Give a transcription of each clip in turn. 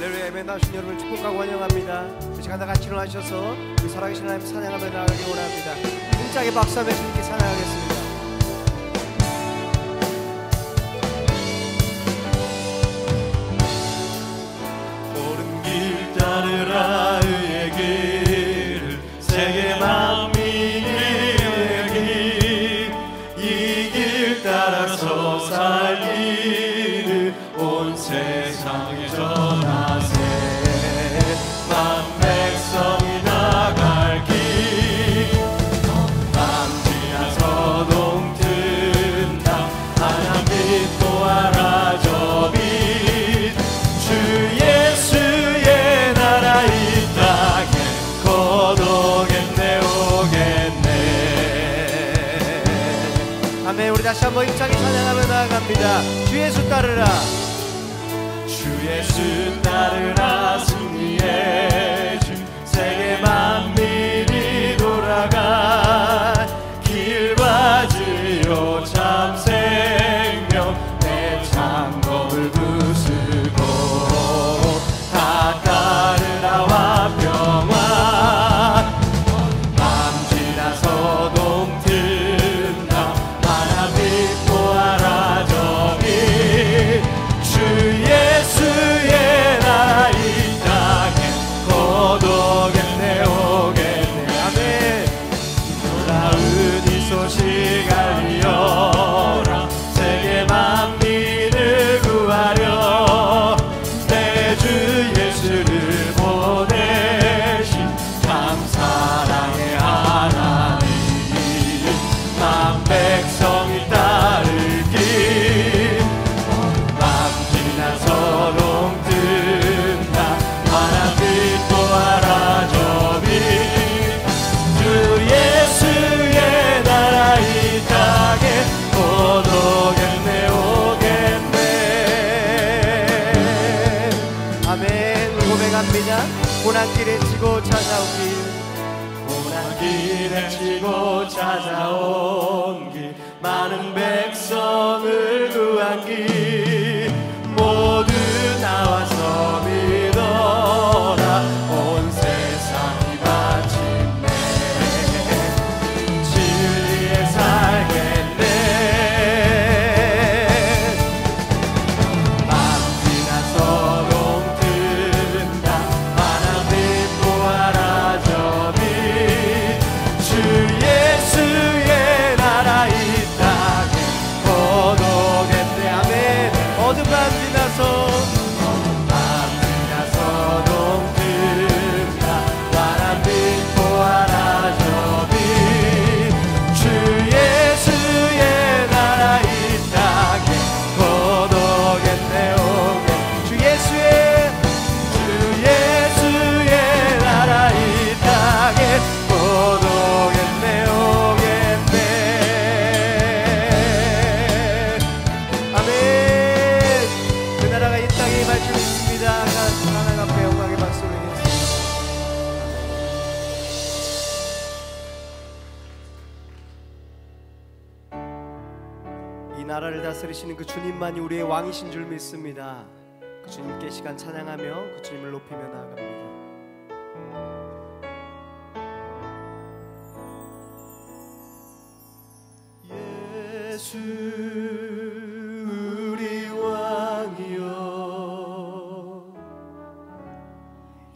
할렐루야. 예배 나오신 여러분 축복하고 환영합니다. 이 시간 다 같이 일어나셔서 우리 살아계신 하나님 찬양하며 나가기 원합니다. 힘차게 박수하며 주님께 찬양하겠습니다. 옳은 길 따르라 의의 길 세계 만민의 길 이 길 따라서 살기를 온 세상에 전하세 만 백성이 나갈 길 밤지나 서동 든다 하나님 믿고 알아 저 빛 주 예수의 나라 이 땅에 거두겠네 오겠네. 아멘. 우리 다시 한번 힘차게 찬양하며 나아갑니다. 주 예수 따르라. 주 예수 따르라 승리의 주 세계 만민이 돌아가 길 맞으려 참 생명 내 창검을 부수고 다 따르라 화평화 밤지나 서동 든다 하나 믿고 알아 저기 주 예수의 나라 이 땅에 거두겠네 오겠네. 아멘. 놀라운 이 소식 알리어라 세계 만민을 구하려 내 주 예수를 보내신 참 사랑의 하나님 만 백성이 따를 길 밤지나 서동 든다 하나 믿고 알아 저 빛 주 예수의 나라 이 땅에 거두겠네 오겠네. 아멘. 고백합니다. 고난길에 치고 찾아오길 고난길에 치고 찾아온 길 많은 백성을 구한 길 모두 나와서 믿어라 온 세상이 마침내 진리에 살겠네. 밤지나 서동 든다 하나 믿고 알아 저 빛 주 예수의 나라 이 땅에 거두겠네. 아멘. 어둠 밤 지나서 밤지나 서동 든다 하나 믿고 알아 저 빛 주 예수의 나라 이 땅에 거두겠네 오겠네. 주 예수의 나라 이 땅에 거두겠네 오겠네. 아멘. 그 나라가 이 땅에 임할 줄 믿습니다. 하나님 앞에 영광의 박수를 드리겠습니다. 이 나라를 다스리시는 그 주님만이 우리의 왕이신 줄 믿습니다. 그 주님께 시간 찬양하며 그 주님을 높이며 나아갑니다. 예수 우리 왕이여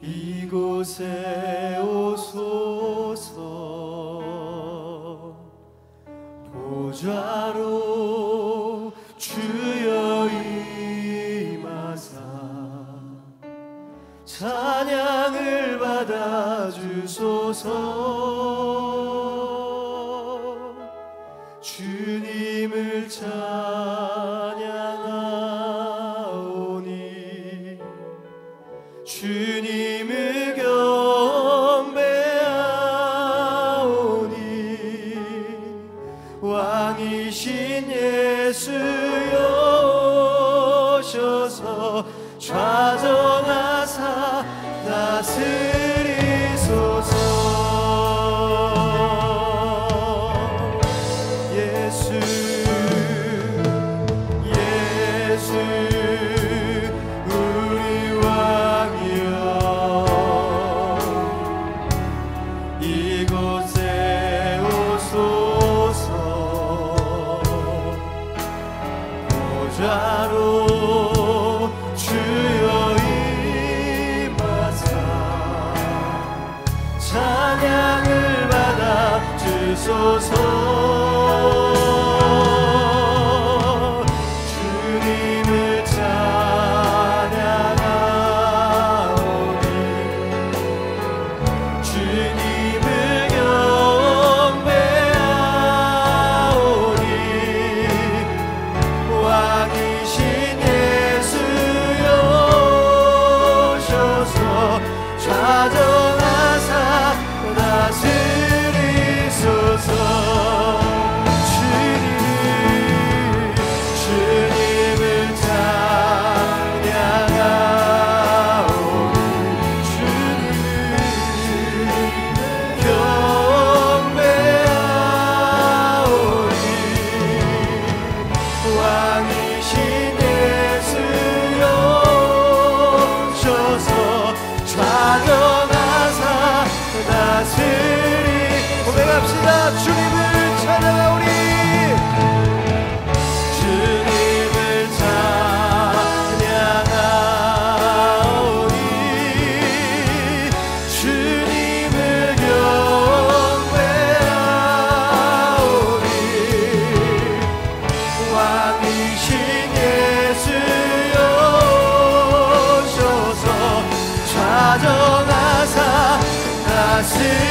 이곳에 오소서 보좌로 주여 임하사 찬양을 받아주소서. 주님을 찬양하오니 주님을 경배하오니 왕이신 예수여 오셔서 좌정하사 다스리소서. 예수 우리 왕 자로 주여 임하사 찬양을 받아 주소서. 주님을 찬양하오니 주님을 경배하오니 왕이신 예수여 오셔서 좌정하사 다스리소서. 주님을 찬양하오니 주님을 경배하오니 왕이신 예수여 오셔서 좌정하사 다스리. 고백합시다. 주님을 찬양하오니 주님을 찬양하오니 주님을 경배하오니 왕이신 예수여 오셔서 좌정하사 다스리소서.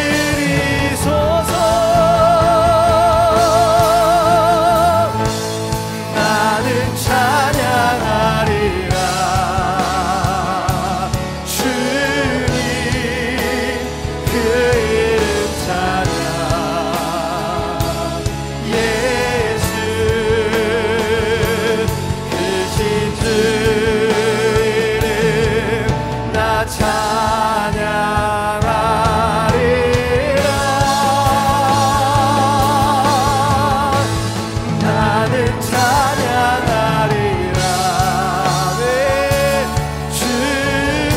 나는 찬양하리라 주님 그 이름 찬양. 예수 크신 주 이름 나 찬양하리라. 나는 찬양하리라. 네. 주님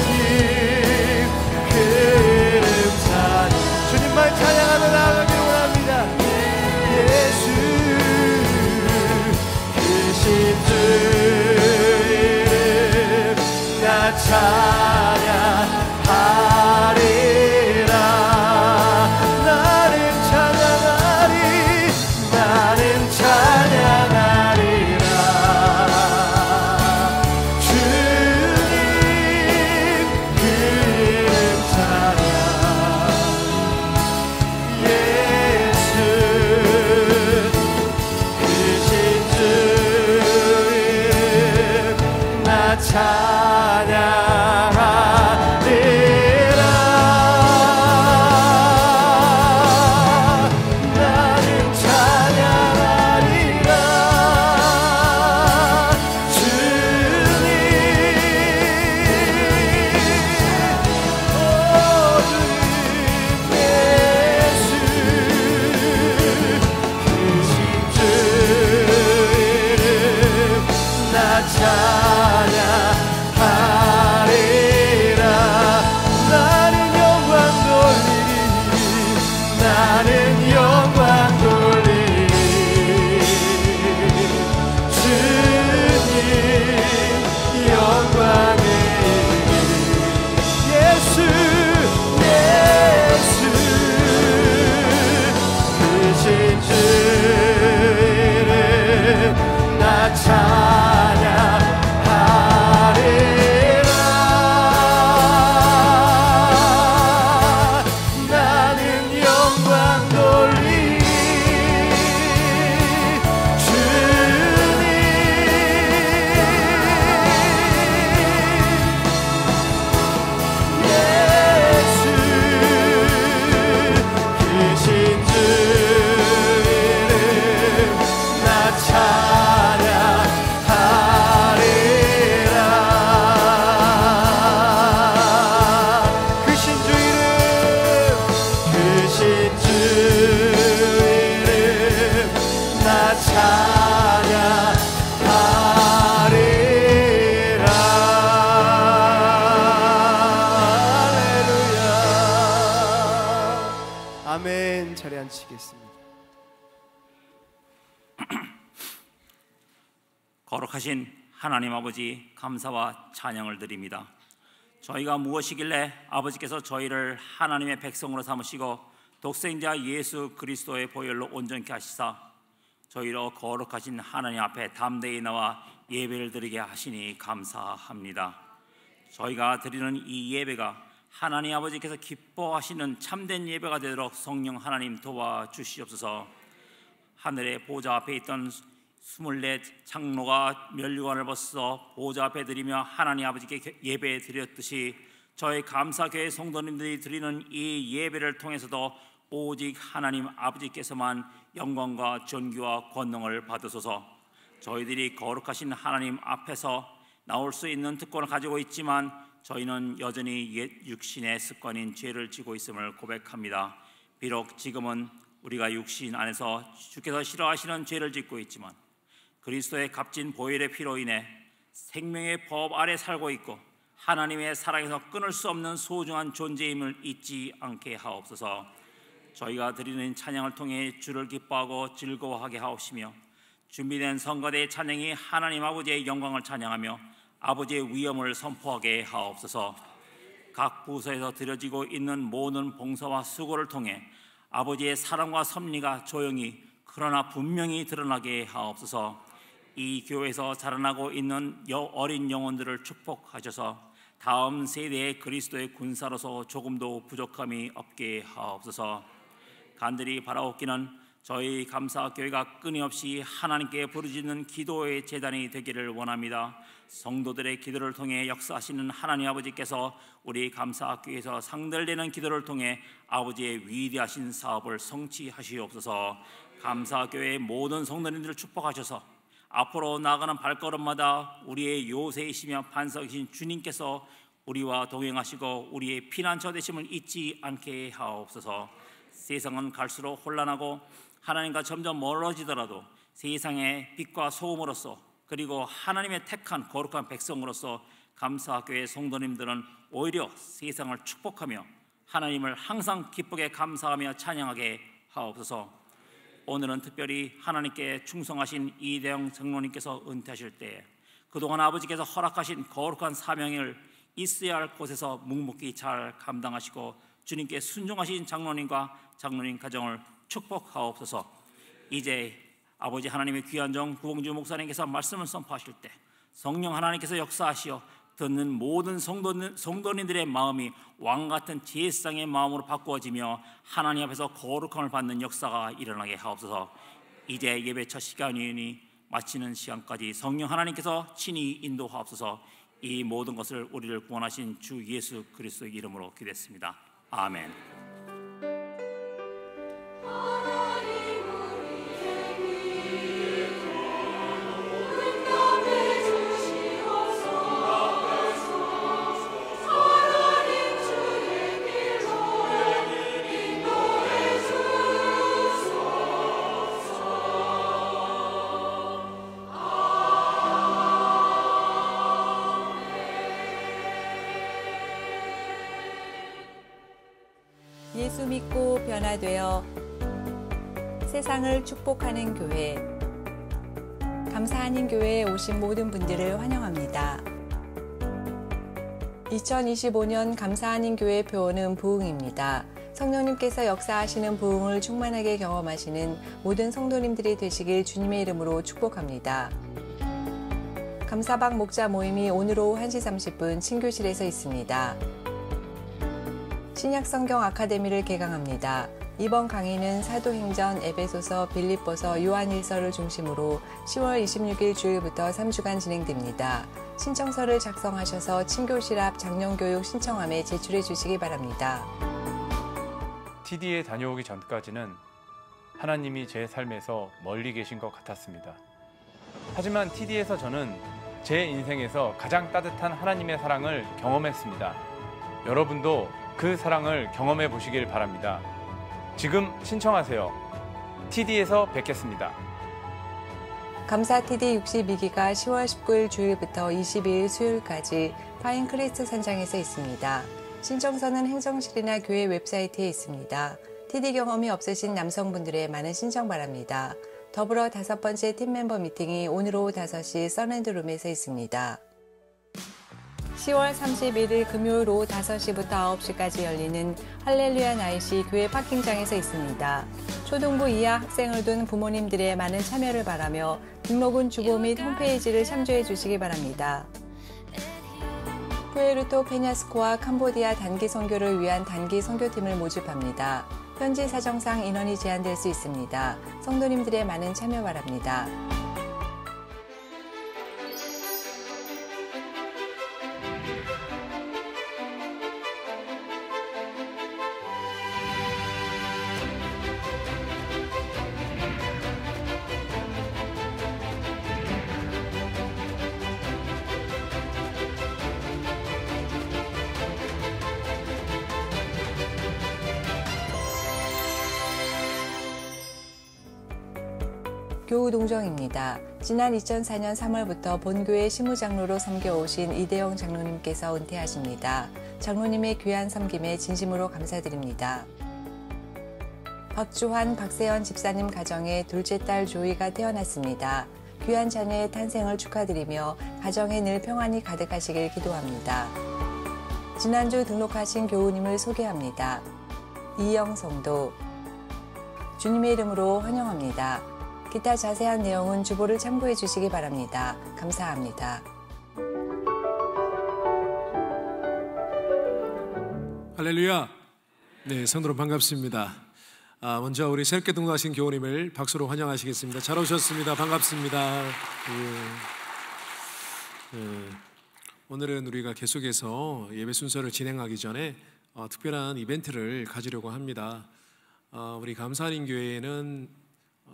그 이름 찬양. 주님만 찬양하며 나아가길 원합니다. 예수 크신 주 이름 나 찬양하리라. 나는 찬양하리. 나는 찬양하리라. 주님 그 이름 찬양. 예수 크신 주 이름 나 찬양하리라. 나는 찬양하리라. 주님 예수 크신 주 이름 나 찬양하리라. 나는 영광 돌리리. 나는 영광 돌리리. 주님 영광의 예수 예수 크신 주 이름 나 찬양하리라. 거룩하신 하나님 아버지 감사와 찬양을 드립니다. 저희가 무엇이길래 아버지께서 저희를 하나님의 백성으로 삼으시고 독생자 예수 그리스도의 보혈로 온전케 하시사 저희로 거룩하신 하나님 앞에 담대히 나와 예배를 드리게 하시니 감사합니다. 저희가 드리는 이 예배가 하나님 아버지께서 기뻐하시는 참된 예배가 되도록 성령 하나님 도와주시옵소서. 하늘의 보좌 앞에 있던 24 장로가 면류관을 벗어 보좌 앞에 드리며 하나님 아버지께 예배 드렸듯이 저희 감사교회 성도님들이 드리는 이 예배를 통해서도 오직 하나님 아버지께서만 영광과 존귀와 권능을 받으소서. 저희들이 거룩하신 하나님 앞에서 나올 수 있는 특권을 가지고 있지만 저희는 여전히 옛 육신의 습관인 죄를 지고 있음을 고백합니다. 비록 지금은 우리가 육신 안에서 주께서 싫어하시는 죄를 짓고 있지만 그리스도의 값진 보혈의 피로 인해 생명의 법 아래 살고 있고 하나님의 사랑에서 끊을 수 없는 소중한 존재임을 잊지 않게 하옵소서. 저희가 드리는 찬양을 통해 주를 기뻐하고 즐거워하게 하옵시며 준비된 성가대의 찬양이 하나님 아버지의 영광을 찬양하며 아버지의 위엄을 선포하게 하옵소서. 각 부서에서 드려지고 있는 모든 봉사와 수고를 통해 아버지의 사랑과 섭리가 조용히 그러나 분명히 드러나게 하옵소서. 이 교회에서 자라나고 있는 어린 영혼들을 축복하셔서 다음 세대의 그리스도의 군사로서 조금도 부족함이 없게 하옵소서. 간절히 바라옵기는 저희 감사교회가 끊임없이 하나님께 부르짖는 기도의 제단이 되기를 원합니다. 성도들의 기도를 통해 역사하시는 하나님 아버지께서 우리 감사교회에서 상달되는 기도를 통해 아버지의 위대하신 사업을 성취하시옵소서. 감사교회의 모든 성도님들을 축복하셔서 앞으로 나아가는 발걸음마다 우리의 요새이시며 반석이신 주님께서 우리와 동행하시고 우리의 피난처 되심을 잊지 않게 하옵소서. 세상은 갈수록 혼란하고 하나님과 점점 멀어지더라도 세상의 빛과 소금으로서 그리고 하나님의 택한 거룩한 백성으로서 감사교회 성도님들은 오히려 세상을 축복하며 하나님을 항상 기쁘게 감사하며 찬양하게 하옵소서. 오늘은 특별히 하나님께 충성하신 이대영 장로님께서 은퇴하실 때 그동안 아버지께서 허락하신 거룩한 사명을 있어야 할 곳에서 묵묵히 잘 감당하시고 주님께 순종하신 장로님과 장로님 가정을 축복하옵소서. 이제 아버지 하나님의 귀한 종 구봉주 목사님께서 말씀을 선포하실 때 성령 하나님께서 역사하시어 듣는 모든 성도님들의 마음이 왕같은 제사장의 마음으로 바꾸어지며 하나님 앞에서 거룩함을 받는 역사가 일어나게 하옵소서. 이제 예배 첫 시간이니 마치는 시간까지 성령 하나님께서 친히 인도하옵소서. 이 모든 것을 우리를 구원하신 주 예수 그리스도의 이름으로 기도했습니다. 아멘. 예수 믿고 변화되어 세상을 축복하는 교회, 감사하는 교회에 오신 모든 분들을 환영합니다. 2025년 감사하는 교회 표어는 부흥입니다. 성령님께서 역사하시는 부흥을 충만하게 경험하시는 모든 성도님들이 되시길 주님의 이름으로 축복합니다. 감사방 목자 모임이 오늘 오후 1시 30분 친교실에서 있습니다. 신약성경 아카데미를 개강합니다. 이번 강의는 사도행전, 에베소서, 빌립보서, 요한일서를 중심으로 10월 26일 주일부터 3주간 진행됩니다. 신청서를 작성하셔서 친교실 앞 작년교육 신청함에 제출해 주시기 바랍니다. TD에 다녀오기 전까지는 하나님이 제 삶에서 멀리 계신 것 같았습니다. 하지만 TD에서 저는 제 인생에서 가장 따뜻한 하나님의 사랑을 경험했습니다. 여러분도 그 사랑을 경험해 보시길 바랍니다. 지금 신청하세요. TD에서 뵙겠습니다. 감사 TD 62기가 10월 19일 주일부터 22일 수요일까지 파인크레스트 산장에서 있습니다. 신청서는 행정실이나 교회 웹사이트에 있습니다. TD 경험이 없으신 남성분들의 많은 신청 바랍니다. 더불어 5번째 팀 멤버 미팅이 오늘 오후 5시 선앤드룸에서 있습니다. 10월 31일 금요일 오후 5시부터 9시까지 열리는 할렐루야 나잇이 교회 파킹장에서 있습니다. 초등부 이하 학생을 둔 부모님들의 많은 참여를 바라며 등록은 주보 및 홈페이지를 참조해 주시기 바랍니다. 푸에르토 페냐스코와 캄보디아 단기 선교를 위한 단기 선교팀을 모집합니다. 현지 사정상 인원이 제한될 수 있습니다. 성도님들의 많은 참여 바랍니다. 교우 동정입니다. 지난 2004년 3월부터 본교회 시무장로로 섬겨오신 이대영 장로님께서 은퇴하십니다. 장로님의 귀한 섬김에 진심으로 감사드립니다. 박주환, 박세현 집사님 가정에 둘째 딸 조이가 태어났습니다. 귀한 자녀의 탄생을 축하드리며 가정에 늘 평안이 가득하시길 기도합니다. 지난주 등록하신 교우님을 소개합니다. 이영 성도, 주님의 이름으로 환영합니다. 기타 자세한 내용은 주보를 참고해 주시기 바랍니다. 감사합니다. 할렐루야. 네, 성도로 반갑습니다. 먼저 우리 새롭게 등록하신 교우님을 박수로 환영하시겠습니다. 잘 오셨습니다. 반갑습니다. 오늘은 우리가 계속해서 예배 순서를 진행하기 전에 특별한 이벤트를 가지려고 합니다. 우리 감사하는 교회에는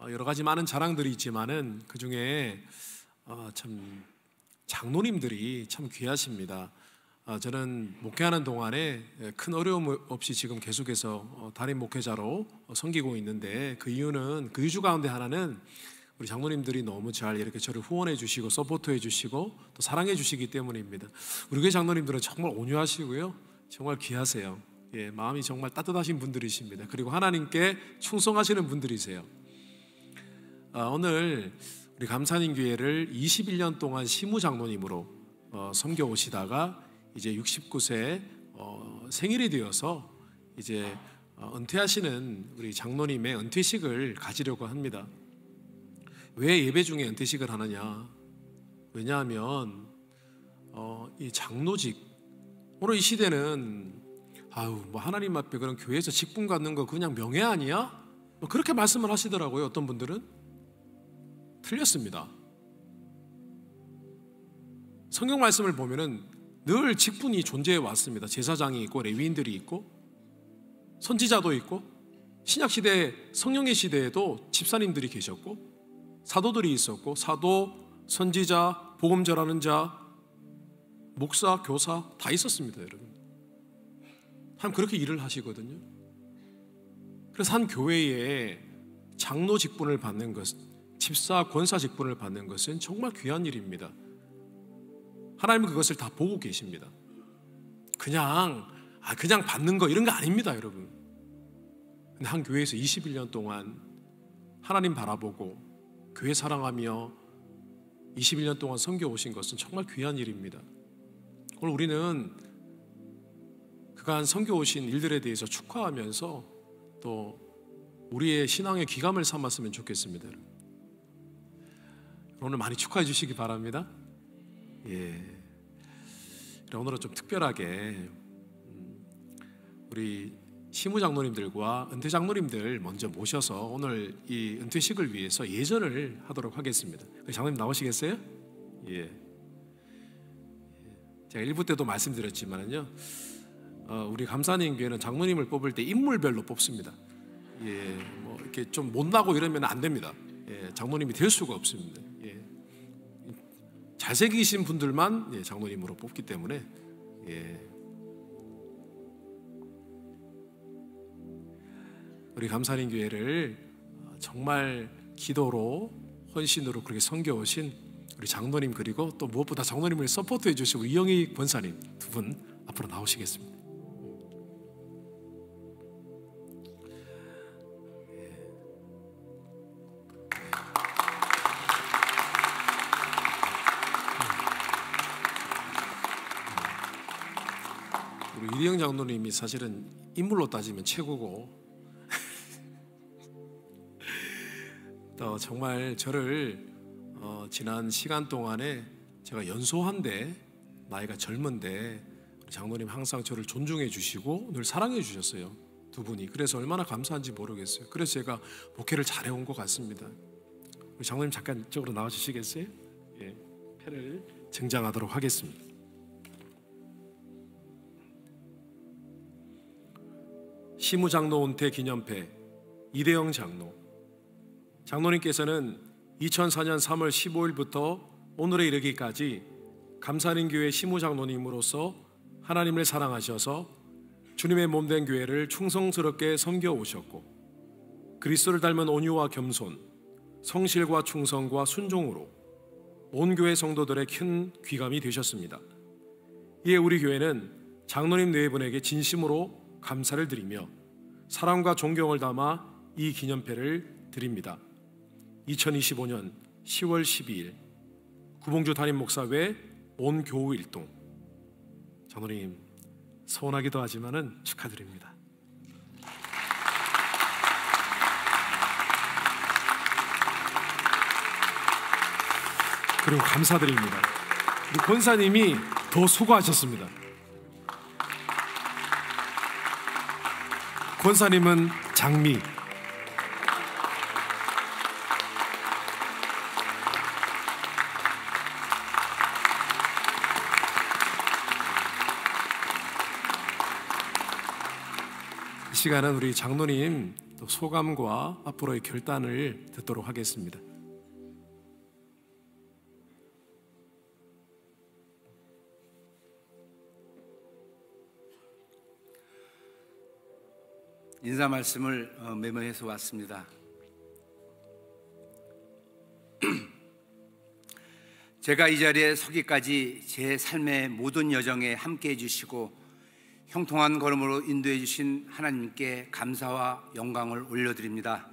여러 가지 많은 자랑들이 있지만은 그 중에 참 장로님들이 참 귀하십니다. 저는 목회하는 동안에 큰 어려움 없이 지금 계속해서 담임 목회자로 섬기고 있는데 그 이유는 그 이유 가운데 하나는 우리 장로님들이 너무 잘 이렇게 저를 후원해 주시고 서포트해 주시고 또 사랑해 주시기 때문입니다. 우리 교회 장로님들은 정말 온유하시고요, 정말 귀하세요. 예, 마음이 정말 따뜻하신 분들이십니다. 그리고 하나님께 충성하시는 분들이세요. 오늘 우리 감사님 교회를 21년 동안 시무장로님으로 섬겨 오시다가 이제 69세 생일이 되어서 이제 은퇴하시는 우리 장로님의 은퇴식을 가지려고 합니다. 왜 예배 중에 은퇴식을 하느냐? 왜냐하면 이 장로직, 오늘 이 시대는 뭐 하나님 앞에 그런 교회에서 직분 갖는 거 그냥 명예 아니야? 뭐 그렇게 말씀을 하시더라고요. 어떤 분들은. 틀렸습니다. 성경 말씀을 보면은 늘 직분이 존재해 왔습니다. 제사장이 있고 레위인들이 있고 선지자도 있고 신약 시대 성령의 시대에도 집사님들이 계셨고 사도들이 있었고 사도, 선지자, 복음 전하는 자, 목사, 교사 다 있었습니다, 여러분. 참 그렇게 일을 하시거든요. 그래서 한 교회에 장로 직분을 받는 것, 집사, 권사 직분을 받는 것은 정말 귀한 일입니다. 하나님은 그것을 다 보고 계십니다. 그냥 받는 거 이런 거 아닙니다, 여러분. 근데 한 교회에서 21년 동안 하나님 바라보고 교회 사랑하며 21년 동안 섬겨 오신 것은 정말 귀한 일입니다. 오늘 우리는 그간 섬겨 오신 일들에 대해서 축하하면서 또 우리의 신앙의 귀감을 삼았으면 좋겠습니다. 오늘 많이 축하해 주시기 바랍니다. 예. 오늘은 좀 특별하게 우리 시무장로님들과 은퇴장로님들 먼저 모셔서 오늘 이 은퇴식을 위해서 예전을 하도록 하겠습니다. 장로님 나오시겠어요? 예. 제가 1부 때도 말씀드렸지만요, 우리 감사님 교회는 장로님을 뽑을 때 인물별로 뽑습니다. 예, 뭐 이렇게 좀 못나고 이러면 안 됩니다. 예, 장로님이 될 수가 없습니다. 예, 잘생기신 분들만 장로님으로 뽑기 때문에 우리 감사님 교회를 정말 기도로 헌신으로 그렇게 섬겨오신 우리 장로님, 그리고 또 무엇보다 장로님을 서포트해 주신 우리 이영희 권사님 두 분 앞으로 나오시겠습니다. 우리 이대영 장로님이 사실은 인물로 따지면 최고고 또 정말 저를 지난 시간 동안에 제가 연소한데 나이가 젊은데 우리 장로님 항상 저를 존중해 주시고 늘 사랑해 주셨어요, 두 분이. 그래서 얼마나 감사한지 모르겠어요. 그래서 제가 목회를 잘해온 것 같습니다. 우리 장로님 잠깐 이쪽으로 나와주시겠어요? 예, 패를 증장하도록 하겠습니다. 시무장로 은퇴 기념패 이대영 장로. 장로님께서는 2004년 3월 15일부터 오늘에 이르기까지 감사하는 교회 시무장로님으로서 하나님을 사랑하셔서 주님의 몸된 교회를 충성스럽게 섬겨 오셨고, 그리스도를 닮은 온유와 겸손, 성실과 충성과 순종으로 온 교회 성도들의 큰 귀감이 되셨습니다. 이에 우리 교회는 장로님 네 분에게 진심으로 감사를 드리며 사랑과 존경을 담아 이 기념패를 드립니다. 2025년 10월 12일 구봉주 담임 목사 외 온 교우 일동. 장로님 서운하기도 하지만은 축하드립니다. 그리고 감사드립니다. 우리 권사님이 더 수고하셨습니다. 권사님은 장미, 이 시간은 우리 장로님 또 소감과 앞으로의 결단을 듣도록 하겠습니다. 인사 말씀을 메모해서 왔습니다. 제가 이 자리에 서기까지 제 삶의 모든 여정에 함께해 주시고 형통한 걸음으로 인도해 주신 하나님께 감사와 영광을 올려드립니다.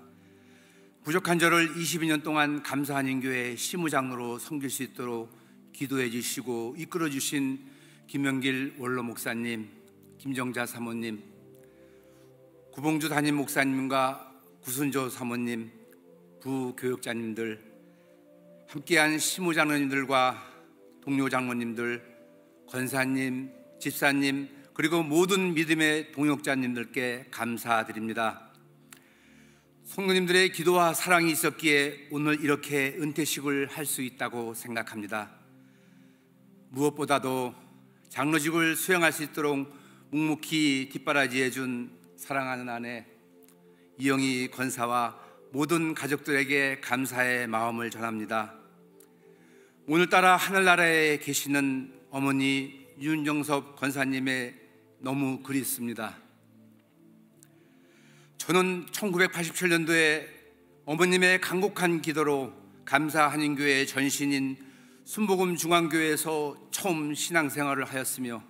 부족한 저를 22년 동안 감사하는 교회 시무장로로 섬길 수 있도록 기도해 주시고 이끌어 주신 김영길 원로 목사님, 김정자 사모님, 구봉주 담임 목사님과 구순조 사모님, 부교육자님들, 함께한 시무장로님들과 동료 장로님들, 권사님, 집사님, 그리고 모든 믿음의 동역자님들께 감사드립니다. 성도님들의 기도와 사랑이 있었기에 오늘 이렇게 은퇴식을 할 수 있다고 생각합니다. 무엇보다도 장로직을 수행할 수 있도록 묵묵히 뒷바라지해 준 사랑하는 아내 이영희 권사와 모든 가족들에게 감사의 마음을 전합니다. 오늘따라 하늘나라에 계시는 어머니 윤정섭 권사님의 너무 그립습니다. 저는 1987년도에 어머님의 간곡한 기도로 감사한인교회 전신인 순복음 중앙교회에서 처음 신앙생활을 하였으며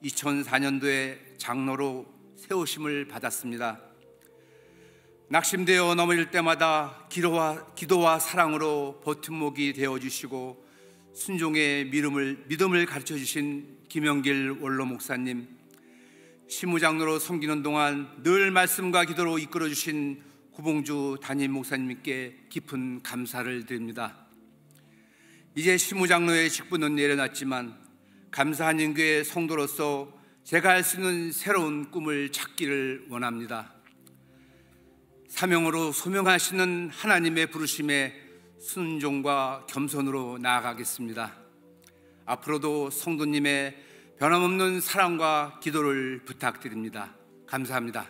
2004년도에 장로로 세우심을 받았습니다. 낙심되어 넘어질 때마다 기도와 사랑으로 버팀목이 되어주시고 순종의 믿음을 가르쳐주신 김영길 원로 목사님, 시무장로로 섬기는 동안 늘 말씀과 기도로 이끌어주신 구봉주 담임 목사님께 깊은 감사를 드립니다. 이제 시무장로의 직분은 내려놨지만 감사하는 교회 성도로서 제가 할 수 있는 새로운 꿈을 찾기를 원합니다. 사명으로 소명하시는 하나님의 부르심에 순종과 겸손으로 나아가겠습니다. 앞으로도 성도님의 변함없는 사랑과 기도를 부탁드립니다. 감사합니다.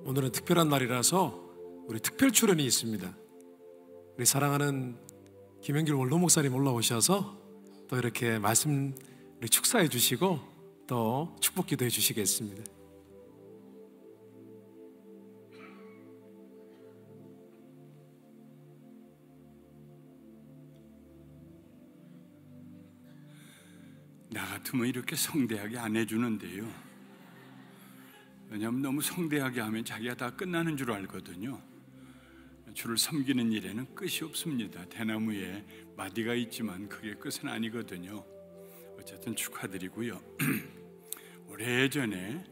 오늘은 특별한 날이라서 우리 특별 출연이 있습니다. 우리 사랑하는 김영길 원로 목사님 올라오셔서 또 이렇게 말씀 우리 축사해 주시고 또 축복 기도해 주시겠습니다. 나 같으면 이렇게 성대하게 안 해주는데요. 왜냐하면 너무 성대하게 하면 자기가 다 끝나는 줄 알거든요. 주를 섬기는 일에는 끝이 없습니다. 대나무에 마디가 있지만 그게 끝은 아니거든요. 어쨌든 축하드리고요. 오래전에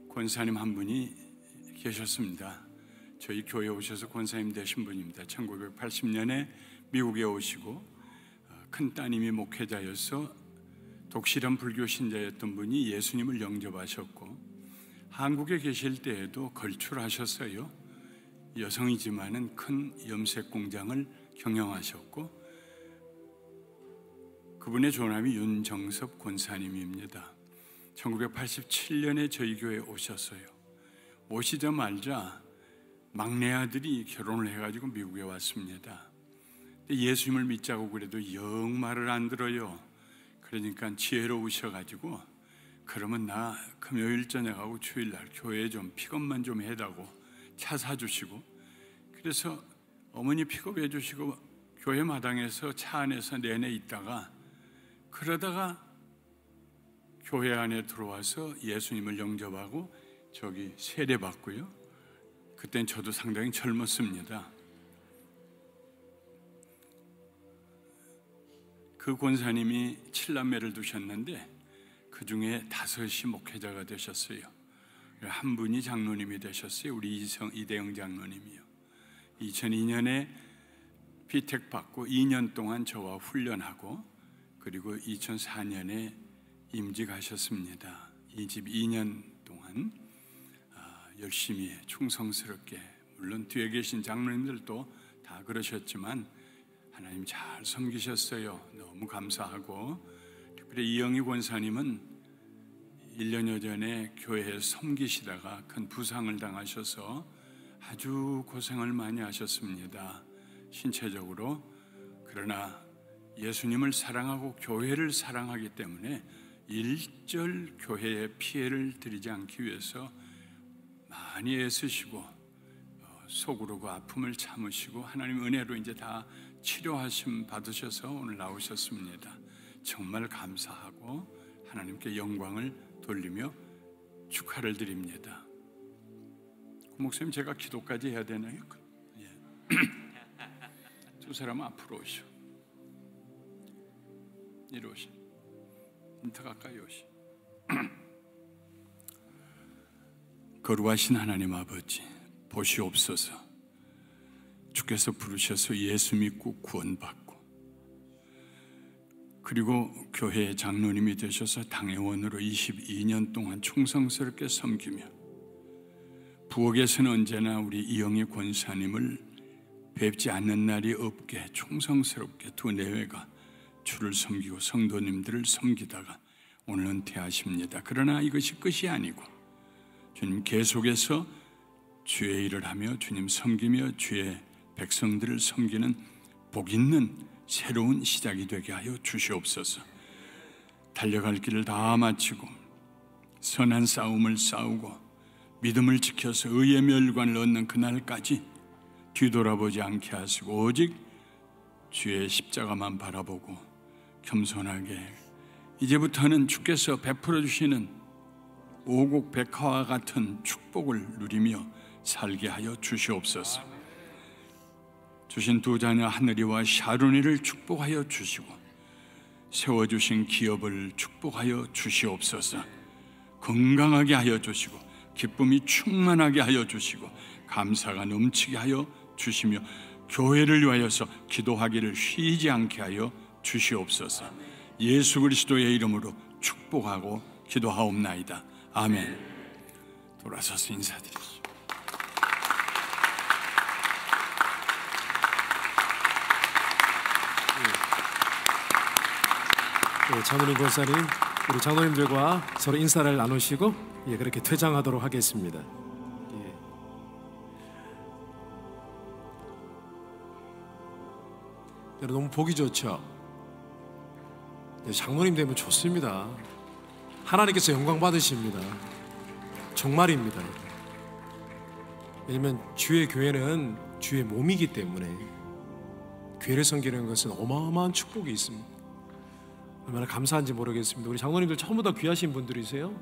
권사님 한 분이 계셨습니다. 저희 교회에 오셔서 권사님 되신 분입니다. 1980년에 미국에 오시고 큰 따님이 목회자여서 독실한 불교 신자였던 분이 예수님을 영접하셨고, 한국에 계실 때에도 걸출하셨어요. 여성이지만은 큰 염색 공장을 경영하셨고, 그분의 조남이 윤정섭 권사님입니다. 1987년에 저희 교회에 오셨어요. 오시자마자 막내 아들이 결혼을 해가지고 미국에 왔습니다. 근데 예수님을 믿자고 그래도 영 말을 안 들어요. 그러니까 지혜로우셔가지고 그러면 나 금요일 저녁하고 주일날 교회에 좀 픽업만 좀 해다고 차 사주시고, 그래서 어머니 픽업해 주시고 교회 마당에서 차 안에서 내내 있다가, 그러다가 교회 안에 들어와서 예수님을 영접하고 저기 세례받고요. 그땐 저도 상당히 젊었습니다. 그 권사님이 7남매를 두셨는데 그 중에 5이 목회자가 되셨어요. 한 분이 장로님이 되셨어요. 우리 이대영 장로님이요. 2002년에 피택 받고 2년 동안 저와 훈련하고, 그리고 2004년에 임직하셨습니다. 이집 2년 동안 열심히 충성스럽게, 물론 뒤에 계신 장로님들도 다 그러셨지만 하나님 잘 섬기셨어요. 너무 감사하고, 특별히 이영희 권사님은 1년여 전에 교회에 섬기시다가 큰 부상을 당하셔서 아주 고생을 많이 하셨습니다. 신체적으로. 그러나 예수님을 사랑하고 교회를 사랑하기 때문에 일절 교회에 피해를 드리지 않기 위해서 많이 애쓰시고 속으로 그 아픔을 참으시고 하나님 은혜로 이제 다 치료하심 받으셔서 오늘 나오셨습니다. 정말 감사하고 하나님께 영광을 돌리며 축하를 드립니다. 목사님, 제가 기도까지 해야 되나요? 예. 두 사람 앞으로 오시오. 이리 오시오. 더 가까이 오시오. 거룩하신 하나님 아버지, 보시옵소서. 주께서 부르셔서 예수 믿고 구원받고, 그리고 교회의 장로님이 되셔서 당회원으로 22년 동안 충성스럽게 섬기며, 부엌에서는 언제나 우리 이영희 권사님을 뵙지 않는 날이 없게 충성스럽게 2내외가 주를 섬기고 성도님들을 섬기다가 오늘 은퇴하십니다. 그러나 이것이 끝이 아니고 주님 계속해서 주의 일을 하며 주님 섬기며 주의 백성들을 섬기는 복 있는 새로운 시작이 되게 하여 주시옵소서. 달려갈 길을 다 마치고 선한 싸움을 싸우고 믿음을 지켜서 의의 멸관을 얻는 그날까지 뒤돌아보지 않게 하시고 오직 주의 십자가만 바라보고 겸손하게 이제부터는 주께서 베풀어 주시는 오곡 백화와 같은 축복을 누리며 살게 하여 주시옵소서. 주신 2 자녀 하늘이와 샤론이를 축복하여 주시고 세워주신 기업을 축복하여 주시옵소서. 건강하게 하여 주시고 기쁨이 충만하게 하여 주시고 감사가 넘치게 하여 주시며 교회를 위하여서 기도하기를 쉬지 않게 하여 주시옵소서. 예수 그리스도의 이름으로 축복하고 기도하옵나이다. 아멘. 돌아서서 인사드리시죠. 장로님 권사님, 우리 장로님들과 서로 인사를 나누시고 그렇게 퇴장하도록 하겠습니다. 너무 보기 좋죠. 장로님 되면 좋습니다. 하나님께서 영광 받으십니다. 정말입니다. 왜냐하면 주의 교회는 주의 몸이기 때문에 교회를 섬기는 것은 어마어마한 축복이 있습니다. 얼마나 감사한지 모르겠습니다. 우리 장로님들 전부 다 귀하신 분들이세요.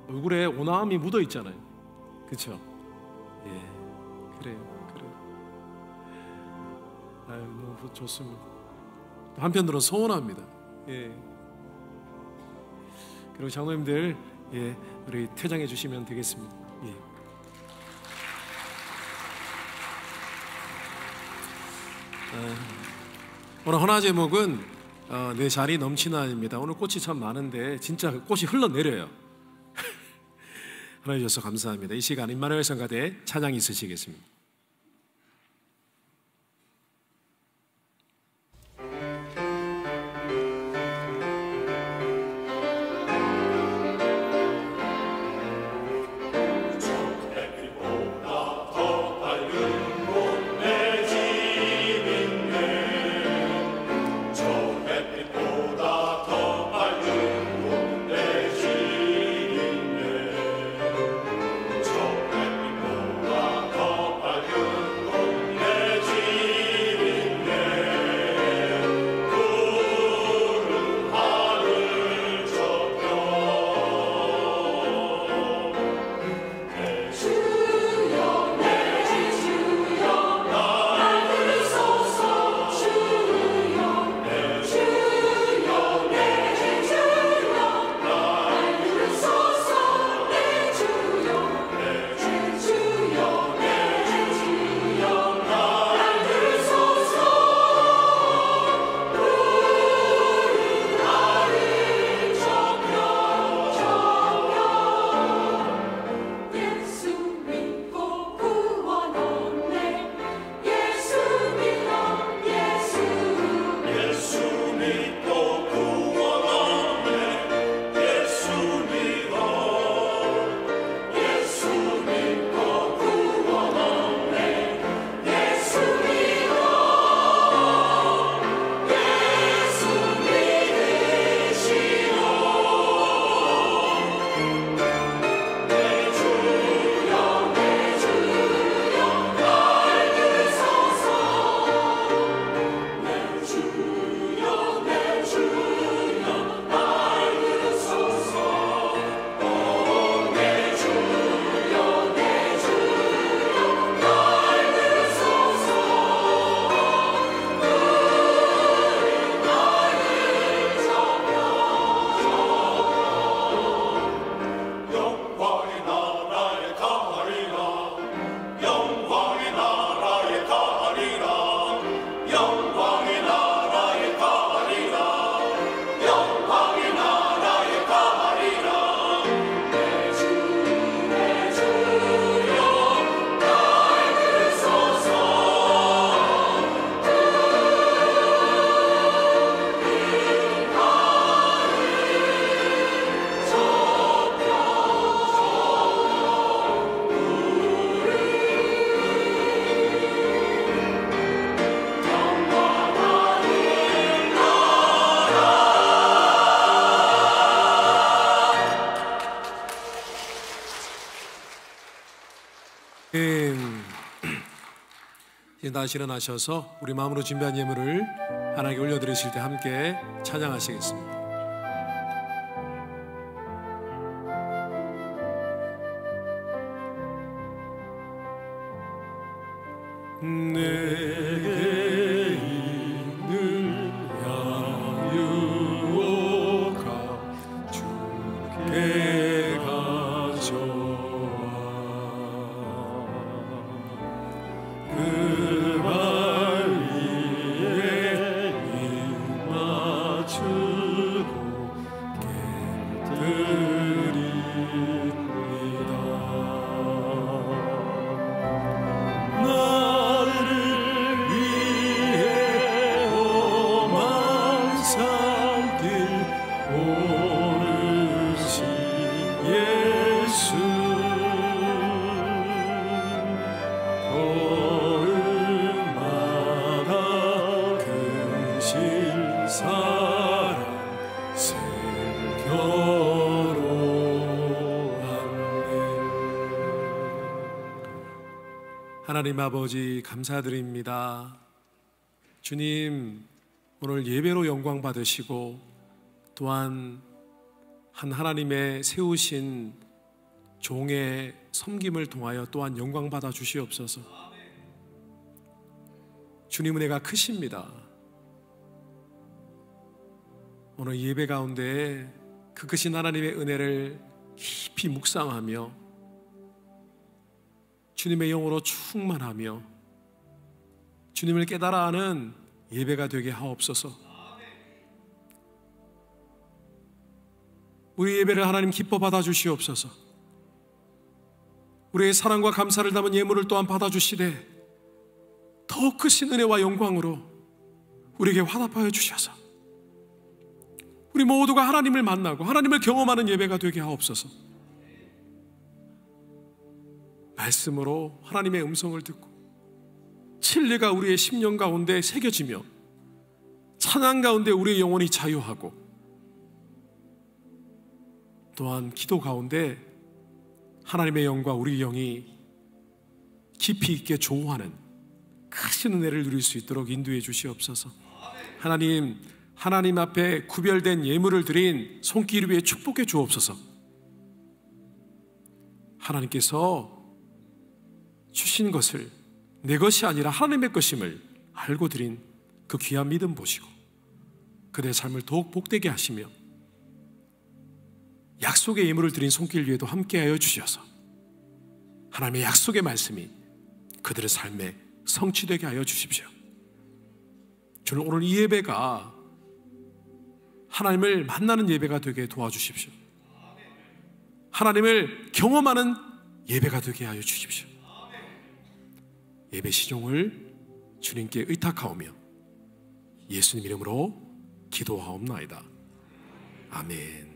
얼굴에 온화함이 묻어 있잖아요. 그렇죠? 예, 그래요. 아유, 너무 좋습니다. 한편으로는 서운합니다. 예. 그리고 장로님들, 예, 우리 퇴장해 주시면 되겠습니다. 예. 오늘 헌화 제목은 내 자리 넘치나입니다. 오늘 꽃이 참 많은데 진짜 꽃이 흘러내려요. 하나님 주셔서 감사합니다. 이 시간 임마누엘 성가대 찬양이 있으시겠습니다. 이제 다시 일어나셔서 우리 마음으로 준비한 예물을 하나님께 올려드리실 때 함께 찬양하시겠습니다. 내게 있는 야유오가 주께 가져와 그 발 위에 입 맞추고 깨뜨립니다. 나를 위해 오만 산길 오르신 예수 걸음마다 크신 사랑 새겨로 왔네. 하나님 아버지 감사드립니다. 주님 오늘 예배로 영광 받으시고 또한 한 하나님의 세우신 종의 섬김을 통하여 또한 영광 받아 주시옵소서. 주님은 은혜가 크십니다. 오늘 예배 가운데 그 크신 하나님의 은혜를 깊이 묵상하며 주님의 영으로 충만하며 주님을 깨달아 하는 예배가 되게 하옵소서. 우리 예배를 하나님 기뻐 받아 주시옵소서. 우리의 사랑과 감사를 담은 예물을 또한 받아 주시되 더 크신 은혜와 영광으로 우리에게 화답하여 주셔서 우리 모두가 하나님을 만나고 하나님을 경험하는 예배가 되게 하옵소서. 말씀으로 하나님의 음성을 듣고 진리가 우리의 심령 가운데 새겨지며 찬양 가운데 우리의 영혼이 자유하고 또한 기도 가운데 하나님의 영과 우리 영이 깊이 있게 조우하는 크신 은혜를 누릴 수 있도록 인도해 주시옵소서. 하나님 앞에 구별된 예물을 드린 손길 위에 축복해 주옵소서. 하나님께서 주신 것을 내 것이 아니라 하나님의 것임을 알고 드린 그 귀한 믿음 보시고 그대의 삶을 더욱 복되게 하시며 약속의 예물을 드린 손길 위에도 함께하여 주셔서 하나님의 약속의 말씀이 그들의 삶에 성취되게 하여 주십시오. 저는 오늘 이 예배가 하나님을 만나는 예배가 되게 도와주십시오. 하나님을 경험하는 예배가 되게 하여 주십시오. 예배 시종을 주님께 의탁하오며 예수님 이름으로 기도하옵나이다. 아멘.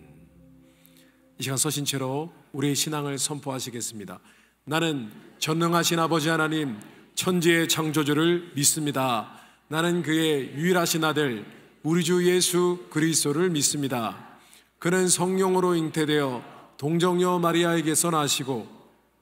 이 시간 서신 채로 우리의 신앙을 선포하시겠습니다. 나는 전능하신 아버지 하나님 천지의 창조주를 믿습니다. 나는 그의 유일하신 아들 우리 주 예수 그리스도를 믿습니다. 그는 성령으로 잉태되어 동정녀 마리아에게서 나시고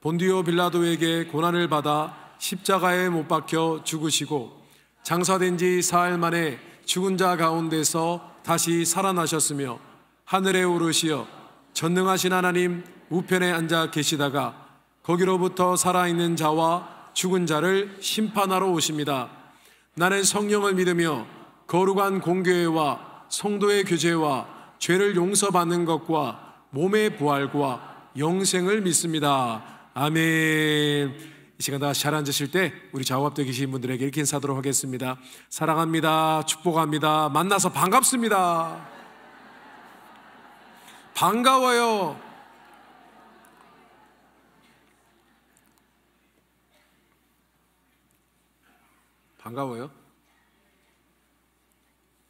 본디오 빌라도에게 고난을 받아 십자가에 못 박혀 죽으시고 장사된 지 사흘 만에 죽은 자 가운데서 다시 살아나셨으며 하늘에 오르시어 전능하신 하나님 우편에 앉아 계시다가 거기로부터 살아있는 자와 죽은 자를 심판하러 오십니다. 나는 성령을 믿으며 거룩한 공교회와 성도의 교제와 죄를 용서받는 것과 몸의 부활과 영생을 믿습니다. 아멘. 이 시간 다시 잘 앉으실 때 우리 좌우앞에 계신 분들에게 이렇게 인사하도록 하겠습니다. 사랑합니다. 축복합니다. 만나서 반갑습니다. 반가워요. 반가워요?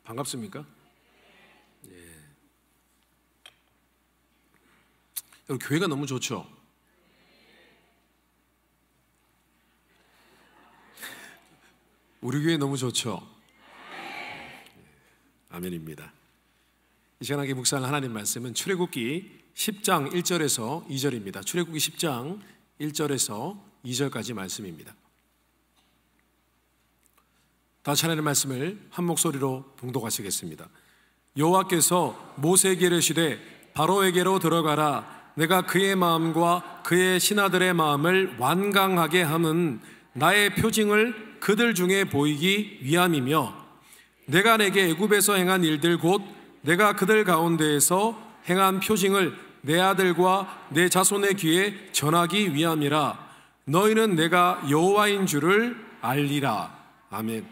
반갑습니까? 예. 여기 교회가 너무 좋죠? 우리 교회 너무 좋죠? 아멘입니다. 이 시간 함께 묵상할 하나님 말씀은 출애굽기 10장 1절에서 2절입니다. 출애굽기 10장 1절에서 2절까지 말씀입니다. 다시 하나님의 말씀을 한 목소리로 봉독하시겠습니다. 여호와께서 모세에게 이르시되 바로에게로 들어가라. 내가 그의 마음과 그의 신하들의 마음을 완강하게 함은 나의 표징을 그들 중에 보이기 위함이며 내가 내게 애굽에서 행한 일들 곧 내가 그들 가운데에서 행한 표징을 내 아들과 내 자손의 귀에 전하기 위함이라. 너희는 내가 여호와인 줄을 알리라. 아멘.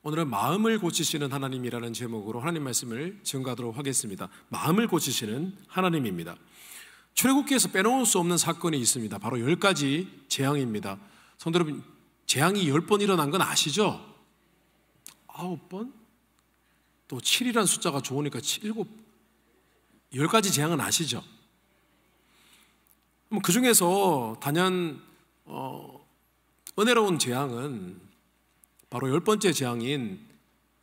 오늘은 마음을 고치시는 하나님이라는 제목으로 하나님 말씀을 증거하도록 하겠습니다. 마음을 고치시는 하나님입니다. 출애굽기에서 빼놓을 수 없는 사건이 있습니다. 바로 10가지 재앙입니다. 성도 여러분, 재앙이 10번 일어난 건 아시죠? 9번? 또 7이라는 숫자가 좋으니까 10가지 재앙은 아시죠? 그 중에서 단연 은혜로운 재앙은 바로 10번째 재앙인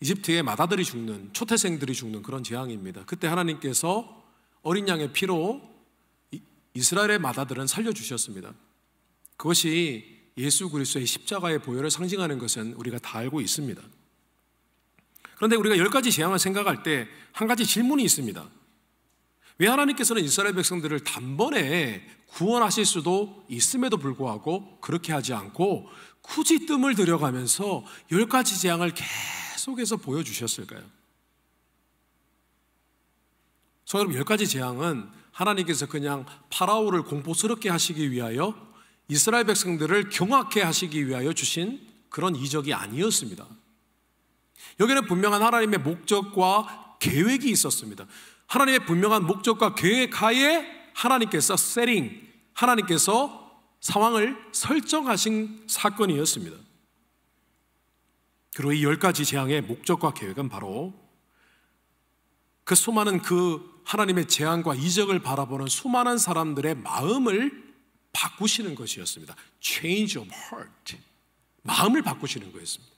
이집트의 맏아들이 죽는, 초태생들이 죽는 그런 재앙입니다. 그때 하나님께서 어린 양의 피로 이스라엘의 맏아들은 살려주셨습니다. 그것이 예수 그리스도의 십자가의 보혈을 상징하는 것은 우리가 다 알고 있습니다. 그런데 우리가 10가지 재앙을 생각할 때 한 가지 질문이 있습니다. 왜 하나님께서는 이스라엘 백성들을 단번에 구원하실 수도 있음에도 불구하고 그렇게 하지 않고 굳이 뜸을 들여가면서 10가지 재앙을 계속해서 보여주셨을까요? 여러분, 10가지 재앙은 하나님께서 그냥 파라오를 공포스럽게 하시기 위하여 이스라엘 백성들을 경악해 하시기 위하여 주신 그런 이적이 아니었습니다. 여기는 분명한 하나님의 목적과 계획이 있었습니다. 하나님의 분명한 목적과 계획하에 하나님께서 하나님께서 상황을 설정하신 사건이었습니다. 그리고 이 10가지 재앙의 목적과 계획은 바로 그 수많은 하나님의 재앙과 이적을 바라보는 수많은 사람들의 마음을 바꾸시는 것이었습니다. Change of heart. 마음을 바꾸시는 거였습니다.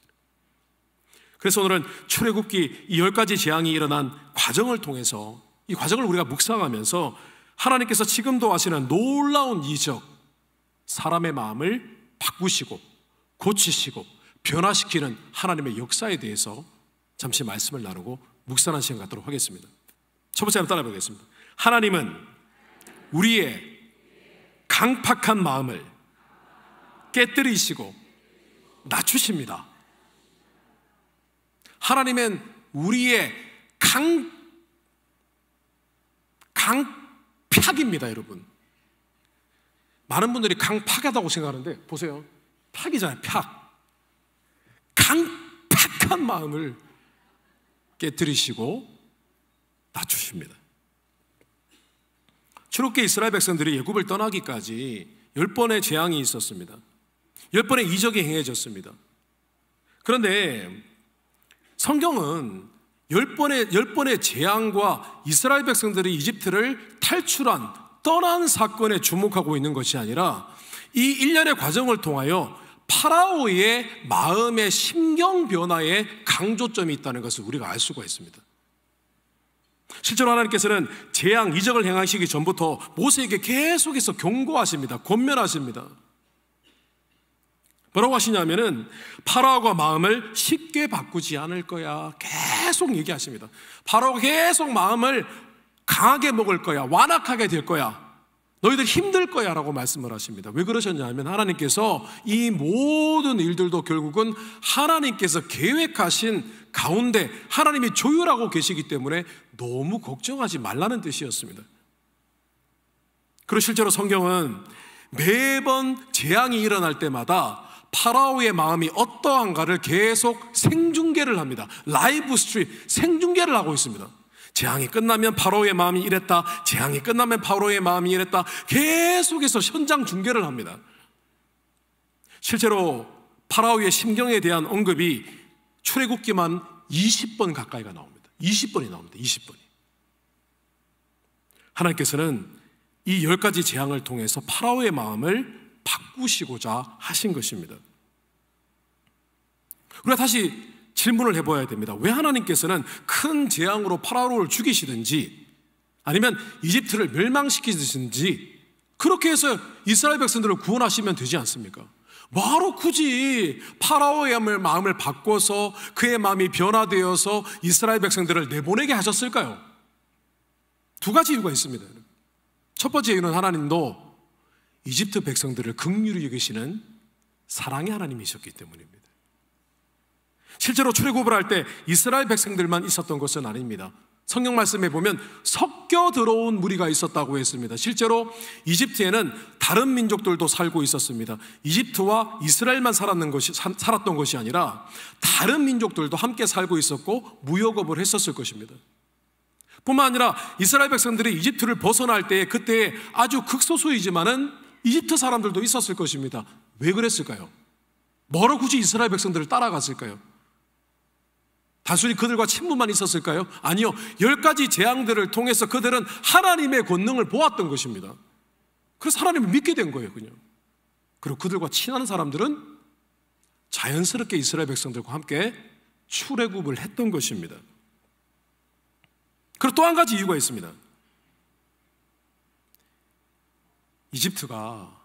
그래서 오늘은 출애굽기 이 10가지 재앙이 일어난 과정을 통해서 이 과정을 우리가 묵상하면서 하나님께서 지금도 하시는 놀라운 이적, 사람의 마음을 바꾸시고 고치시고 변화시키는 하나님의 역사에 대해서 잠시 말씀을 나누고 묵상하는 시간 갖도록 하겠습니다. 첫 번째 한번 따라 보겠습니다. 하나님은 우리의 강팍한 마음을 깨뜨리시고 낮추십니다. 하나님은 우리의 강팍입니다, 여러분. 많은 분들이 강팍하다고 생각하는데 보세요. 팍이잖아요, 팍. 강팍한 마음을 깨뜨리시고 낮추십니다. 출애굽기 이스라엘 백성들이 애굽을 떠나기까지 10번의 재앙이 있었습니다. 10번의 이적이 행해졌습니다. 그런데 성경은 10번의 재앙과 이스라엘 백성들이 이집트를 탈출한, 떠난 사건에 주목하고 있는 것이 아니라 이 일련의 과정을 통하여 파라오의 마음의 심경 변화에 강조점이 있다는 것을 우리가 알 수가 있습니다. 실제로 하나님께서는 재앙, 이적을 행하시기 전부터 모세에게 계속해서 경고하십니다. 권면하십니다. 뭐라고 하시냐면은 파라오가 마음을 쉽게 바꾸지 않을 거야. 계속 얘기하십니다. 파라오가 계속 마음을 강하게 먹을 거야. 완악하게 될 거야. 너희들 힘들 거야 라고 말씀을 하십니다. 왜 그러셨냐면 하나님께서 이 모든 일들도 결국은 하나님께서 계획하신 가운데 하나님이 조율하고 계시기 때문에 너무 걱정하지 말라는 뜻이었습니다. 그리고 실제로 성경은 매번 재앙이 일어날 때마다 파라오의 마음이 어떠한가를 계속 생중계를 합니다. 라이브 스트림, 생중계를 하고 있습니다. 재앙이 끝나면 파라오의 마음이 이랬다. 재앙이 끝나면 파라오의 마음이 이랬다. 계속해서 현장 중계를 합니다. 실제로 파라오의 심경에 대한 언급이 출애굽기만 20번 가까이가 나옵니다. 20번이 나옵니다. 20번이. 하나님께서는 이 10가지 재앙을 통해서 파라오의 마음을 바꾸시고자 하신 것입니다. 우리가 다시 질문을 해봐야 됩니다. 왜 하나님께서는 큰 재앙으로 파라오를 죽이시든지 아니면 이집트를 멸망시키시든지 그렇게 해서 이스라엘 백성들을 구원하시면 되지 않습니까? 뭐하러 굳이 파라오의 마음을 바꿔서 그의 마음이 변화되어서 이스라엘 백성들을 내보내게 하셨을까요? 두 가지 이유가 있습니다. 첫 번째 이유는 하나님도 이집트 백성들을 긍휼히 여기시는 사랑의 하나님이셨기 때문입니다. 실제로 출애굽을 할 때 이스라엘 백성들만 있었던 것은 아닙니다. 성경 말씀에 보면 섞여 들어온 무리가 있었다고 했습니다. 실제로 이집트에는 다른 민족들도 살고 있었습니다. 이집트와 이스라엘만 살았던 것이 아니라 다른 민족들도 함께 살고 있었고 무역업을 했었을 것입니다. 뿐만 아니라 이스라엘 백성들이 이집트를 벗어날 때 그때 아주 극소수이지만은 이집트 사람들도 있었을 것입니다. 왜 그랬을까요? 뭐로 굳이 이스라엘 백성들을 따라갔을까요? 단순히 그들과 친분만 있었을까요? 아니요. 10가지 재앙들을 통해서 그들은 하나님의 권능을 보았던 것입니다. 그래서 하나님을 믿게 된 거예요, 그냥. 그리고 그들과 친한 사람들은 자연스럽게 이스라엘 백성들과 함께 출애굽을 했던 것입니다. 그리고 또 한 가지 이유가 있습니다. 이집트가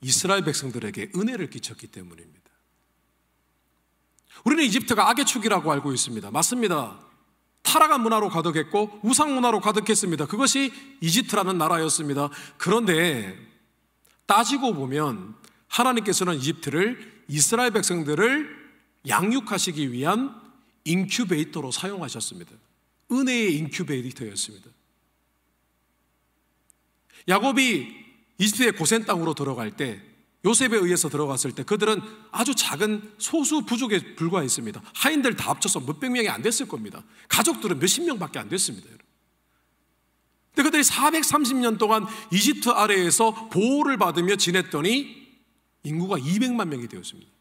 이스라엘 백성들에게 은혜를 끼쳤기 때문입니다. 우리는 이집트가 악의 축이라고 알고 있습니다. 맞습니다. 타락한 문화로 가득했고 우상 문화로 가득했습니다. 그것이 이집트라는 나라였습니다. 그런데 따지고 보면 하나님께서는 이집트를 이스라엘 백성들을 양육하시기 위한 인큐베이터로 사용하셨습니다. 은혜의 인큐베이터였습니다. 야곱이 이집트의 고센 땅으로 들어갈 때, 요셉에 의해서 들어갔을 때 그들은 아주 작은 소수 부족에 불과했습니다. 하인들 다 합쳐서 몇백 명이 안 됐을 겁니다. 가족들은 몇십 명밖에 안 됐습니다. 근데 그들이 430년 동안 이집트 아래에서 보호를 받으며 지냈더니 인구가 200만 명이 되었습니다.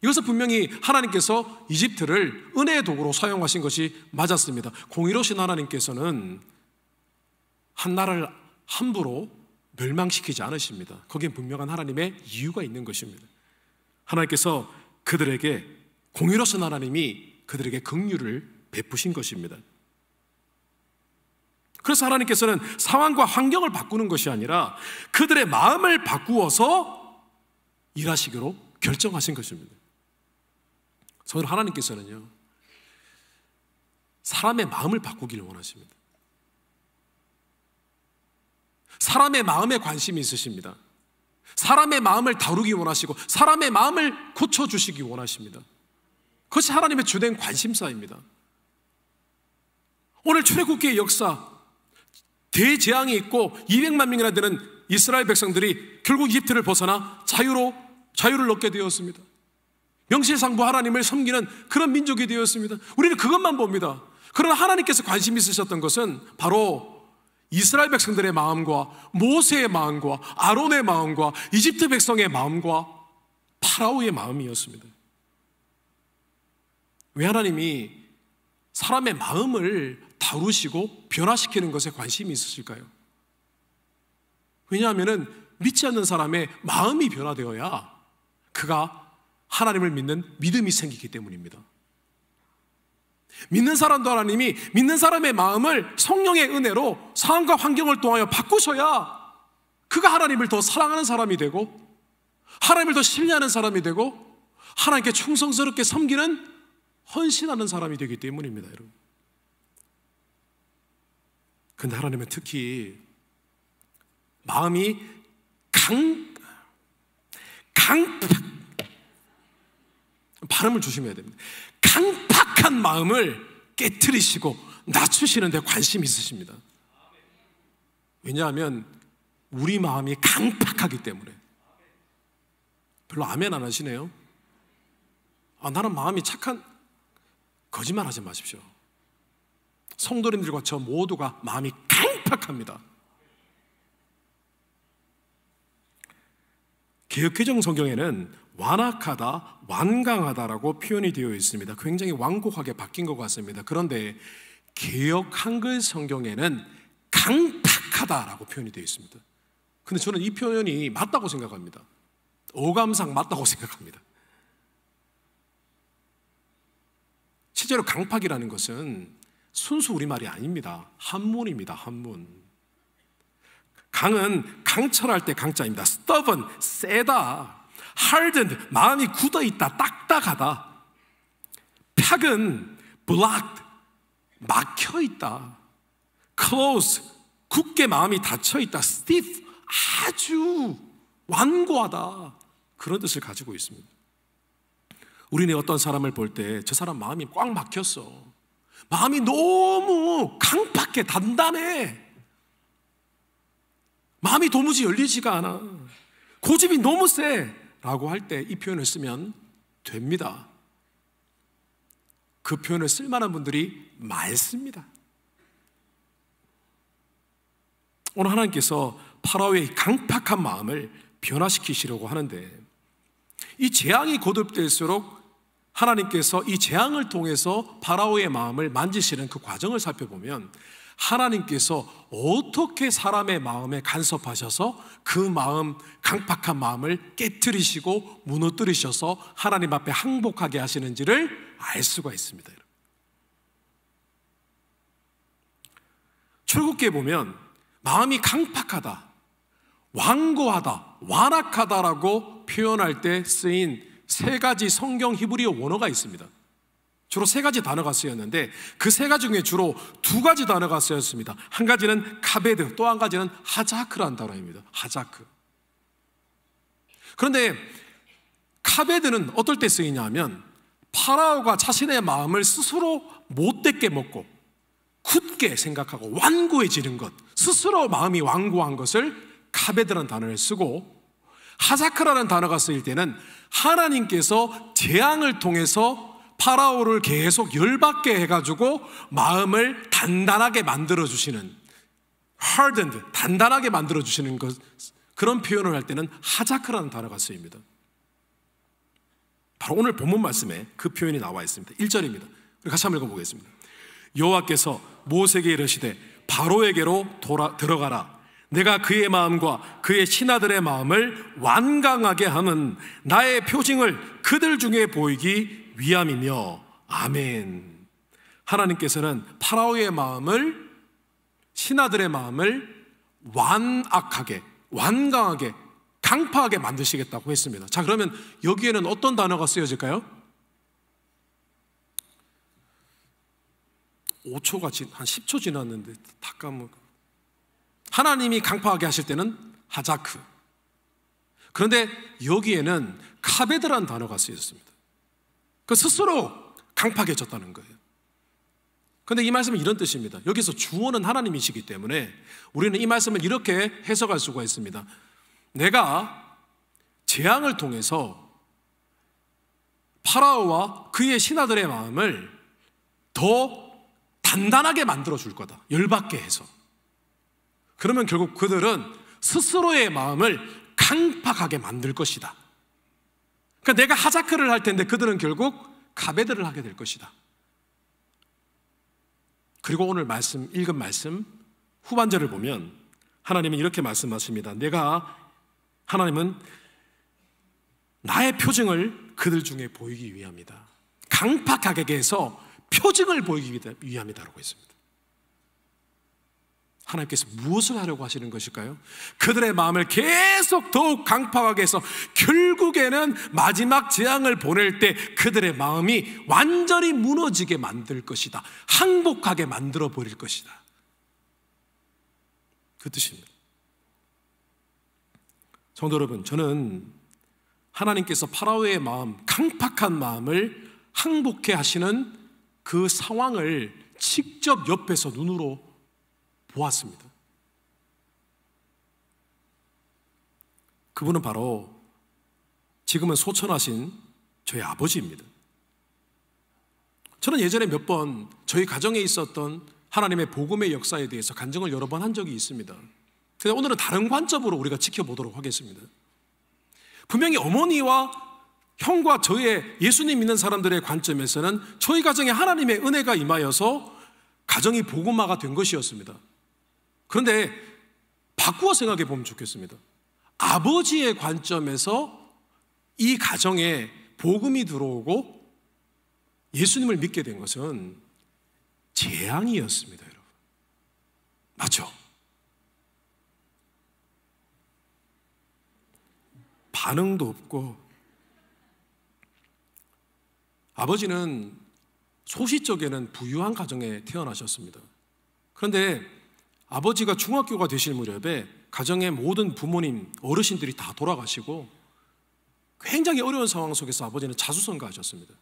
이것은 분명히 하나님께서 이집트를 은혜의 도구로 사용하신 것이 맞았습니다. 공의로우신 하나님께서는 한 나라를 함부로 멸망시키지 않으십니다. 거기엔 분명한 하나님의 이유가 있는 것입니다. 하나님께서 그들에게, 공의로우신 하나님이 그들에게 긍휼을 베푸신 것입니다. 그래서 하나님께서는 상황과 환경을 바꾸는 것이 아니라 그들의 마음을 바꾸어서 일하시기로 결정하신 것입니다. 저는 하나님께서는요, 사람의 마음을 바꾸기를 원하십니다. 사람의 마음에 관심이 있으십니다. 사람의 마음을 다루기 원하시고 사람의 마음을 고쳐주시기 원하십니다. 그것이 하나님의 주된 관심사입니다. 오늘 출애굽기의 역사, 대재앙이 있고 200만 명이나 되는 이스라엘 백성들이 결국 이집트를 벗어나 자유를 얻게 되었습니다. 명실상부 하나님을 섬기는 그런 민족이 되었습니다. 우리는 그것만 봅니다. 그러나 하나님께서 관심 있으셨던 것은 바로 이스라엘 백성들의 마음과 모세의 마음과 아론의 마음과 이집트 백성의 마음과 파라오의 마음이었습니다. 왜 하나님이 사람의 마음을 다루시고 변화시키는 것에 관심이 있으실까요? 왜냐하면 믿지 않는 사람의 마음이 변화되어야 그가 하나님을 믿는 믿음이 생기기 때문입니다. 믿는 사람도 하나님이 믿는 사람의 마음을 성령의 은혜로 상황과 환경을 통하여 바꾸셔야 그가 하나님을 더 사랑하는 사람이 되고 하나님을 더 신뢰하는 사람이 되고 하나님께 충성스럽게 섬기는 헌신하는 사람이 되기 때문입니다, 여러분. 근데 하나님은 특히 마음이 발음을 조심해야 됩니다. 강팍한 마음을 깨트리시고 낮추시는 데 관심이 있으십니다. 왜냐하면 우리 마음이 강팍하기 때문에. 별로 아멘 안 하시네요. 나는 마음이 착한, 거짓말 하지 마십시오. 성도님들과 저 모두가 마음이 강팍합니다. 개역개정 성경에는 완악하다, 완강하다라고 표현이 되어 있습니다. 굉장히 완곡하게 바뀐 것 같습니다. 그런데 개역 한글 성경에는 강팍하다라고 표현이 되어 있습니다. 근데 저는 이 표현이 맞다고 생각합니다. 어감상 맞다고 생각합니다. 실제로 강팍이라는 것은 순수 우리말이 아닙니다. 한문입니다. 한문. 강은 강철할 때 강자입니다. stubborn, 세다. hardened, 마음이 굳어있다, 딱딱하다. 팍은 blocked, 막혀있다. close, 굳게 마음이 닫혀있다. stiff, 아주 완고하다. 그런 뜻을 가지고 있습니다. 우리는 어떤 사람을 볼 때 저 사람 마음이 꽉 막혔어. 마음이 너무 강팍해, 단단해. 마음이 도무지 열리지가 않아. 고집이 너무 세 라고 할 때 이 표현을 쓰면 됩니다. 그 표현을 쓸 만한 분들이 많습니다. 오늘 하나님께서 파라오의 강팍한 마음을 변화시키시려고 하는데 이 재앙이 거듭될수록 하나님께서 이 재앙을 통해서 파라오의 마음을 만지시는 그 과정을 살펴보면 하나님께서 어떻게 사람의 마음에 간섭하셔서 그 마음, 강팍한 마음을 깨트리시고 무너뜨리셔서 하나님 앞에 항복하게 하시는지를 알 수가 있습니다. 출애굽기에 보면 마음이 강팍하다, 완고하다, 완악하다라고 표현할 때 쓰인 세 가지 성경 히브리어 원어가 있습니다. 주로 세 가지 단어가 쓰였는데 그 세 가지 중에 주로 두 가지 단어가 쓰였습니다. 한 가지는 카베드, 또 한 가지는 하자크라는 단어입니다. 하자크. 그런데 카베드는 어떨 때 쓰이냐 하면 파라오가 자신의 마음을 스스로 못되게 먹고 굳게 생각하고 완고해지는 것, 스스로 마음이 완고한 것을 카베드라는 단어를 쓰고, 하자크라는 단어가 쓰일 때는 하나님께서 재앙을 통해서 파라오를 계속 열받게 해가지고 마음을 단단하게 만들어주시는, hardened, 단단하게 만들어주시는 것, 그런 표현을 할 때는 하자크라는 단어가 쓰입니다. 바로 오늘 본문 말씀에 그 표현이 나와 있습니다. 1절입니다. 같이 한번 읽어보겠습니다. 여호와께서 모세에게 이르시되 바로에게로 들어가라. 내가 그의 마음과 그의 신하들의 마음을 완강하게 하는 나의 표징을 그들 중에 보이기 위함이며. 아멘. 하나님께서는 파라오의 마음을, 신하들의 마음을 완악하게, 완강하게, 강파하게 만드시겠다고 했습니다. 자, 그러면 여기에는 어떤 단어가 쓰여질까요? 5초가 한 10초 지났는데 다 까먹고. 하나님이 강파하게 하실 때는 하자크. 그런데 여기에는 카베드라는 단어가 쓰였습니다. 그 스스로 강파하게 해줬다는 거예요. 그런데 이 말씀은 이런 뜻입니다. 여기서 주어는 하나님이시기 때문에 우리는 이 말씀을 이렇게 해석할 수가 있습니다. 내가 재앙을 통해서 파라오와 그의 신하들의 마음을 더 단단하게 만들어 줄 거다. 열받게 해서. 그러면 결국 그들은 스스로의 마음을 강팍하게 만들 것이다. 그러니까 내가 하자크를 할 텐데 그들은 결국 카베드를 하게 될 것이다. 그리고 오늘 말씀, 읽은 말씀 후반절을 보면 하나님은 이렇게 말씀하십니다. 하나님은 나의 표징을 그들 중에 보이기 위함이다. 강팍하게 해서 표징을 보이기 위함이다라고 했습니다. 하나님께서 무엇을 하려고 하시는 것일까요? 그들의 마음을 계속 더욱 강팍하게 해서 결국에는 마지막 재앙을 보낼 때 그들의 마음이 완전히 무너지게 만들 것이다. 항복하게 만들어 버릴 것이다. 그 뜻입니다. 성도 여러분, 저는 하나님께서 파라오의 마음, 강팍한 마음을 항복해 하시는 그 상황을 직접 옆에서 눈으로 보았습니다. 그분은 바로 지금은 소천하신 저희 아버지입니다. 저는 예전에 몇 번 저희 가정에 있었던 하나님의 복음의 역사에 대해서 간증을 여러 번 한 적이 있습니다. 그런데 오늘은 다른 관점으로 우리가 지켜보도록 하겠습니다. 분명히 어머니와 형과 저의 예수님 믿는 사람들의 관점에서는 저희 가정에 하나님의 은혜가 임하여서 가정이 복음화가 된 것이었습니다. 그런데 바꾸어 생각해 보면 좋겠습니다. 아버지의 관점에서 이 가정에 복음이 들어오고 예수님을 믿게 된 것은 재앙이었습니다, 여러분. 맞죠? 반응도 없고. 아버지는 소시적에는 부유한 가정에 태어나셨습니다. 그런데 아버지가 중학교가 되실 무렵에 가정의 모든 부모님, 어르신들이 다 돌아가시고 굉장히 어려운 상황 속에서 아버지는 자수성가하셨습니다.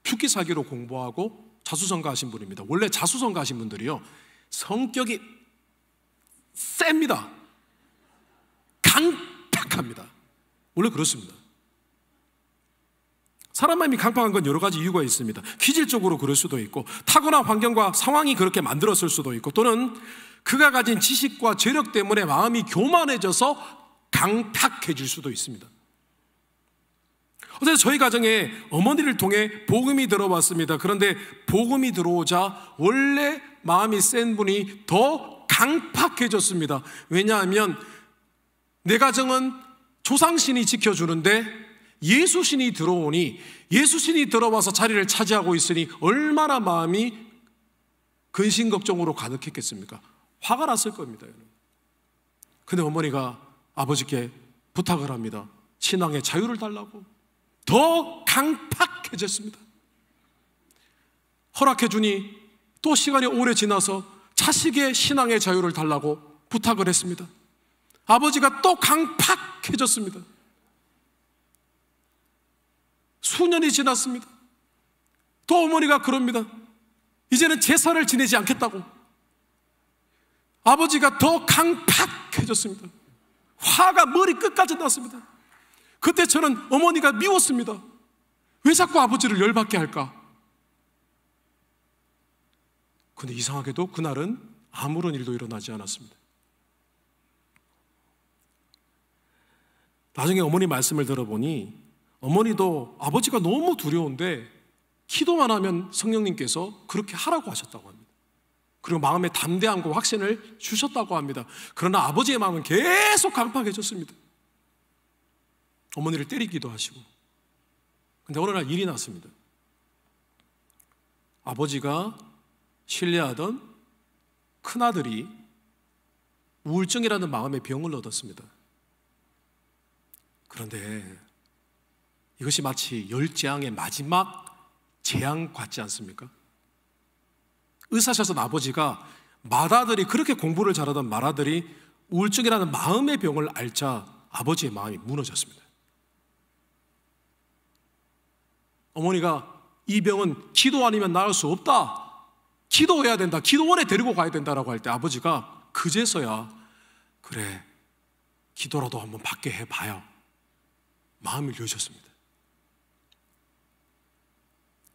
죽기살기로 공부하고 자수성가하신 분입니다. 원래 자수성가하신 분들이요, 성격이 셉니다. 강팍합니다. 원래 그렇습니다. 사람 마음이 강팍한 건 여러 가지 이유가 있습니다. 기질적으로 그럴 수도 있고, 타고난 환경과 상황이 그렇게 만들었을 수도 있고, 또는 그가 가진 지식과 재력 때문에 마음이 교만해져서 강팍해질 수도 있습니다. 어쨌든 저희 가정에 어머니를 통해 복음이 들어왔습니다. 그런데 복음이 들어오자 원래 마음이 센 분이 더 강팍해졌습니다. 왜냐하면 내 가정은 조상신이 지켜주는데 예수신이 들어오니, 예수신이 들어와서 자리를 차지하고 있으니 얼마나 마음이 근심걱정으로 가득했겠습니까? 화가 났을 겁니다, 여러분. 근데 어머니가 아버지께 부탁을 합니다. 신앙의 자유를 달라고. 더 강팍해졌습니다. 허락해 주니 또 시간이 오래 지나서 자식의 신앙의 자유를 달라고 부탁을 했습니다. 아버지가 또 강팍해졌습니다. 수년이 지났습니다. 또 어머니가 그럽니다. 이제는 제사를 지내지 않겠다고. 아버지가 더 강팍해졌습니다. 화가 머리 끝까지 났습니다. 그때 저는 어머니가 미웠습니다. 왜 자꾸 아버지를 열받게 할까? 근데 이상하게도 그날은 아무런 일도 일어나지 않았습니다. 나중에 어머니 말씀을 들어보니 어머니도 아버지가 너무 두려운데 기도만 하면 성령님께서 그렇게 하라고 하셨다고 합니다. 그리고 마음에 담대함과 확신을 주셨다고 합니다. 그러나 아버지의 마음은 계속 강팍해졌습니다. 어머니를 때리기도 하시고. 근데 어느 날 일이 났습니다. 아버지가 신뢰하던 큰아들이 우울증이라는 마음의 병을 얻었습니다. 그런데 이것이 마치 열재앙의 마지막 재앙 같지 않습니까? 의사셨던 아버지가 맏아들이, 그렇게 공부를 잘하던 맏아들이 우울증이라는 마음의 병을 앓자 아버지의 마음이 무너졌습니다. 어머니가 이 병은 기도 아니면 나을 수 없다, 기도해야 된다, 기도원에 데리고 가야 된다라고 할 때 아버지가 그제서야 그래, 기도라도 한번 받게 해봐요, 마음을 여셨습니다.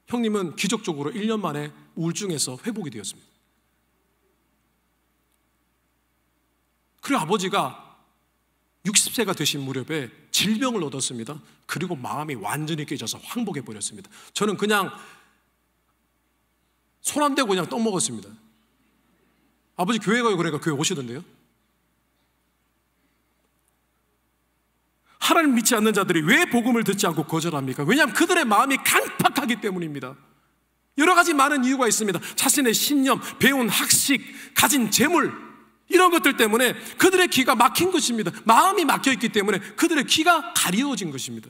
형님은 기적적으로 1년 만에 우울증에서 회복이 되었습니다. 그리고 아버지가 60세가 되신 무렵에 질병을 얻었습니다. 그리고 마음이 완전히 깨져서 황복해 버렸습니다. 저는 그냥 손 안 대고 그냥 떡 먹었습니다. 아버지 교회 가요 그러니까 교회 오시던데요. 하나님 믿지 않는 자들이 왜 복음을 듣지 않고 거절합니까? 왜냐하면 그들의 마음이 강팍하기 때문입니다. 여러 가지 많은 이유가 있습니다. 자신의 신념, 배운 학식, 가진 재물, 이런 것들 때문에 그들의 귀가 막힌 것입니다. 마음이 막혀있기 때문에 그들의 귀가 가려워진 것입니다.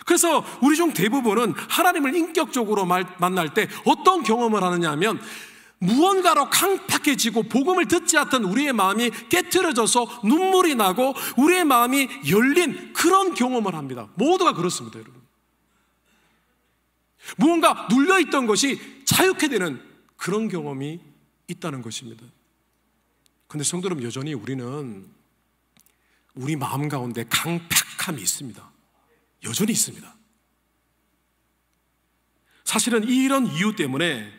그래서 우리 중 대부분은 하나님을 인격적으로 만날 때 어떤 경험을 하느냐 하면 무언가로 강팍해지고 복음을 듣지 않던 우리의 마음이 깨트려져서 눈물이 나고 우리의 마음이 열린 그런 경험을 합니다. 모두가 그렇습니다, 여러분. 무언가 눌려있던 것이 자유케 되는 그런 경험이 있다는 것입니다. 그런데 성도 여러분, 여전히 우리는 우리 마음 가운데 강팍함이 있습니다. 여전히 있습니다. 사실은 이런 이유 때문에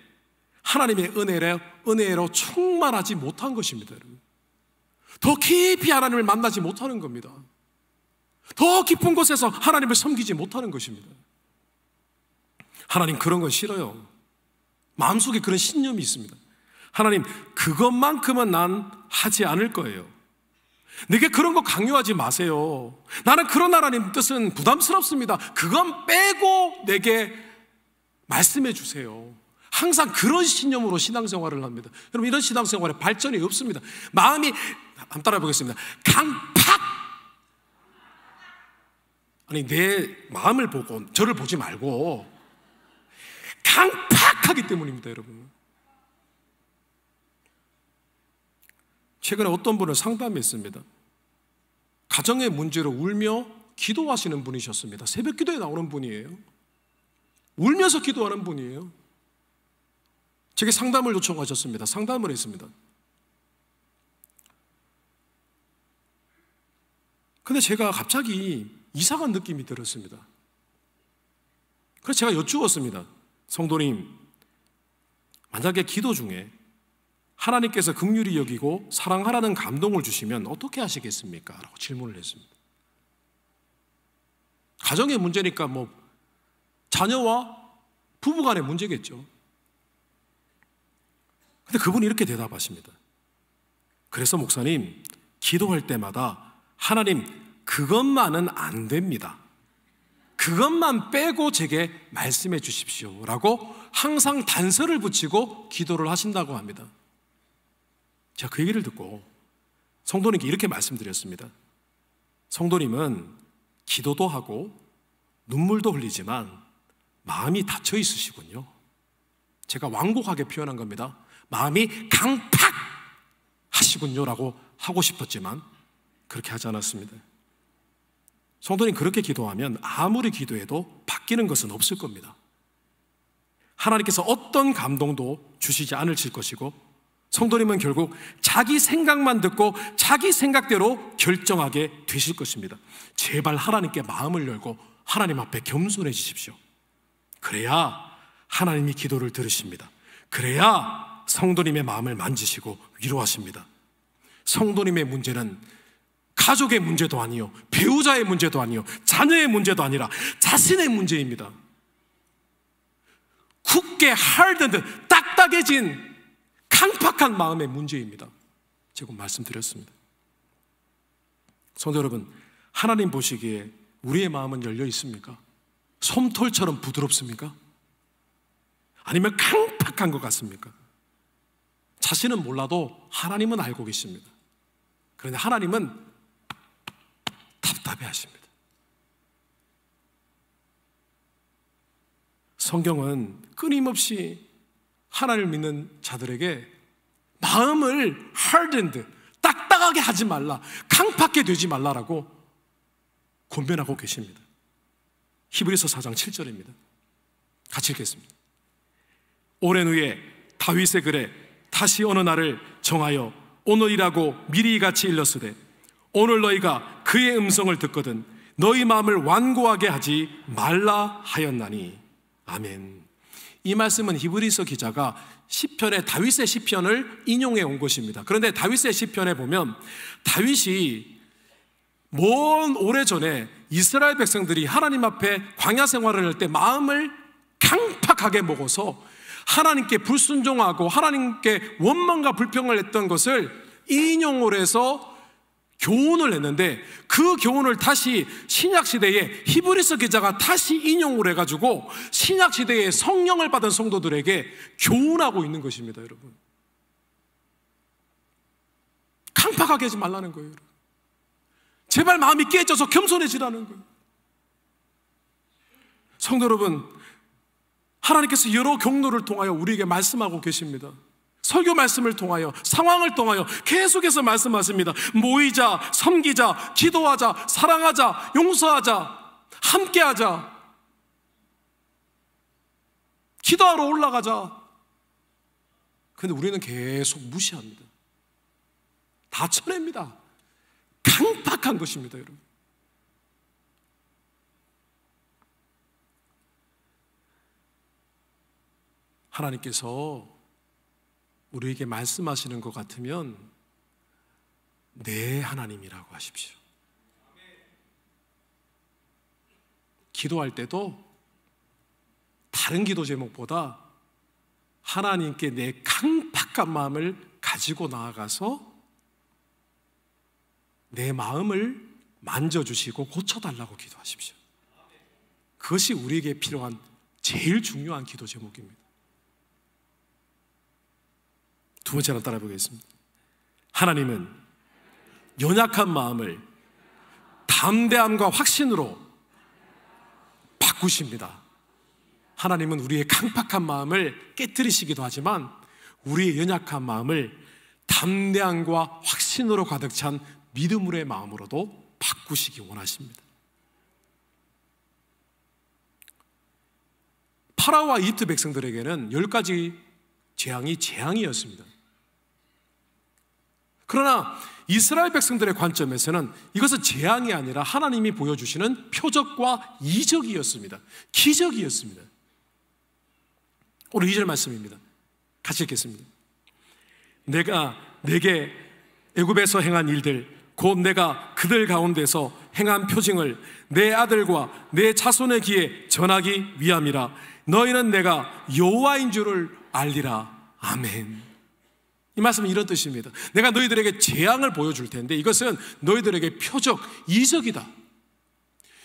하나님의 은혜로 충만하지 못한 것입니다, 여러분. 더 깊이 하나님을 만나지 못하는 겁니다. 더 깊은 곳에서 하나님을 섬기지 못하는 것입니다. 하나님 그런 건 싫어요. 마음속에 그런 신념이 있습니다. 하나님, 그것만큼은 난 하지 않을 거예요. 내게 그런 거 강요하지 마세요. 나는 그런 하나님 뜻은 부담스럽습니다. 그건 빼고 내게 말씀해 주세요. 항상 그런 신념으로 신앙생활을 합니다. 여러분, 이런 신앙생활에 발전이 없습니다. 마음이, 한번 따라해 보겠습니다. 강팍! 아니, 내 마음을 보고 저를 보지 말고 강팍하기 때문입니다, 여러분. 최근에 어떤 분을 상담했습니다. 가정의 문제로 울며 기도하시는 분이셨습니다. 새벽 기도에 나오는 분이에요. 울면서 기도하는 분이에요. 제게 상담을 요청하셨습니다. 상담을 했습니다. 근데 제가 갑자기 이상한 느낌이 들었습니다. 그래서 제가 여쭈었습니다. 성도님, 만약에 기도 중에 하나님께서 긍휼히 여기고 사랑하라는 감동을 주시면 어떻게 하시겠습니까? 라고 질문을 했습니다. 가정의 문제니까 뭐 자녀와 부부간의 문제겠죠. 근데 그분이 이렇게 대답하십니다. 그래서 목사님, 기도할 때마다 하나님, 그것만은 안 됩니다. 그것만 빼고 제게 말씀해 주십시오 라고 항상 단서를 붙이고 기도를 하신다고 합니다. 제가 그 얘기를 듣고 성도님께 이렇게 말씀드렸습니다. 성도님은 기도도 하고 눈물도 흘리지만 마음이 닫혀 있으시군요. 제가 완곡하게 표현한 겁니다. 마음이 강팍하시군요 라고 하고 싶었지만 그렇게 하지 않았습니다. 성도님 그렇게 기도하면 아무리 기도해도 바뀌는 것은 없을 겁니다. 하나님께서 어떤 감동도 주시지 않으실 것이고 성도님은 결국 자기 생각만 듣고 자기 생각대로 결정하게 되실 것입니다. 제발 하나님께 마음을 열고 하나님 앞에 겸손해지십시오. 그래야 하나님이 기도를 들으십니다. 그래야 성도님의 마음을 만지시고 위로하십니다. 성도님의 문제는 가족의 문제도 아니요, 배우자의 문제도 아니요, 자녀의 문제도 아니라 자신의 문제입니다. 굳게 hardened, 딱딱해진 강팍한 마음의 문제입니다. 제가 말씀드렸습니다. 성도 여러분, 하나님 보시기에 우리의 마음은 열려 있습니까? 솜털처럼 부드럽습니까? 아니면 강팍한 것 같습니까? 자신은 몰라도 하나님은 알고 계십니다. 그런데 하나님은 답답해 하십니다. 성경은 끊임없이 하나님을 믿는 자들에게 마음을 hardened, 딱딱하게 하지 말라, 강팍하게 되지 말라라고 권면하고 계십니다. 히브리서 4장 7절입니다. 같이 읽겠습니다. 오랜 후에 다윗의 글에 다시 어느 날을 정하여 오늘이라고 미리 같이 일렀으되 오늘 너희가 그의 음성을 듣거든 너희 마음을 완고하게 하지 말라 하였나니. 아멘. 이 말씀은 히브리서 기자가 시편의 다윗의 시편을 인용해 온 것입니다. 그런데 다윗의 시편에 보면 다윗이 먼 오래전에 이스라엘 백성들이 하나님 앞에 광야 생활을 할 때 마음을 강팍하게 먹어서 하나님께 불순종하고 하나님께 원망과 불평을 했던 것을 인용을 해서 교훈을 했는데 그 교훈을 다시 신약시대에 히브리서 기자가 다시 인용을 해가지고 신약시대에 성령을 받은 성도들에게 교훈하고 있는 것입니다. 여러분, 강팍하게 하지 말라는 거예요. 여러분. 제발 마음이 깨져서 겸손해지라는 거예요. 성도 여러분, 하나님께서 여러 경로를 통하여 우리에게 말씀하고 계십니다. 설교 말씀을 통하여, 상황을 통하여 계속해서 말씀하십니다. 모이자, 섬기자, 기도하자, 사랑하자, 용서하자, 함께하자, 기도하러 올라가자. 그런데 우리는 계속 무시합니다. 다 쳐냅니다. 강팍한 것입니다, 여러분. 하나님께서 우리에게 말씀하시는 것 같으면 네, 하나님이라고 하십시오. 기도할 때도 다른 기도 제목보다 하나님께 내 강팍한 마음을 가지고 나아가서 내 마음을 만져주시고 고쳐달라고 기도하십시오. 그것이 우리에게 필요한 제일 중요한 기도 제목입니다. 두 번째로 따라 보겠습니다. 하나님은 연약한 마음을 담대함과 확신으로 바꾸십니다. 하나님은 우리의 강팍한 마음을 깨뜨리시기도 하지만 우리의 연약한 마음을 담대함과 확신으로 가득 찬 믿음의 마음으로도 바꾸시기 원하십니다. 파라오와 이집트 백성들에게는 10가지 재앙이었습니다. 그러나 이스라엘 백성들의 관점에서는 이것은 재앙이 아니라 하나님이 보여주시는 표적과 이적이었습니다. 기적이었습니다. 오늘 2절 말씀입니다. 같이 읽겠습니다. 내가 내게 애굽에서 행한 일들 곧 내가 그들 가운데서 행한 표징을 내 아들과 내 자손의 귀에 전하기 위함이라. 너희는 내가 여호와인 줄을 알리라. 아멘. 이 말씀은 이런 뜻입니다. 내가 너희들에게 재앙을 보여줄 텐데 이것은 너희들에게 표적, 이적이다.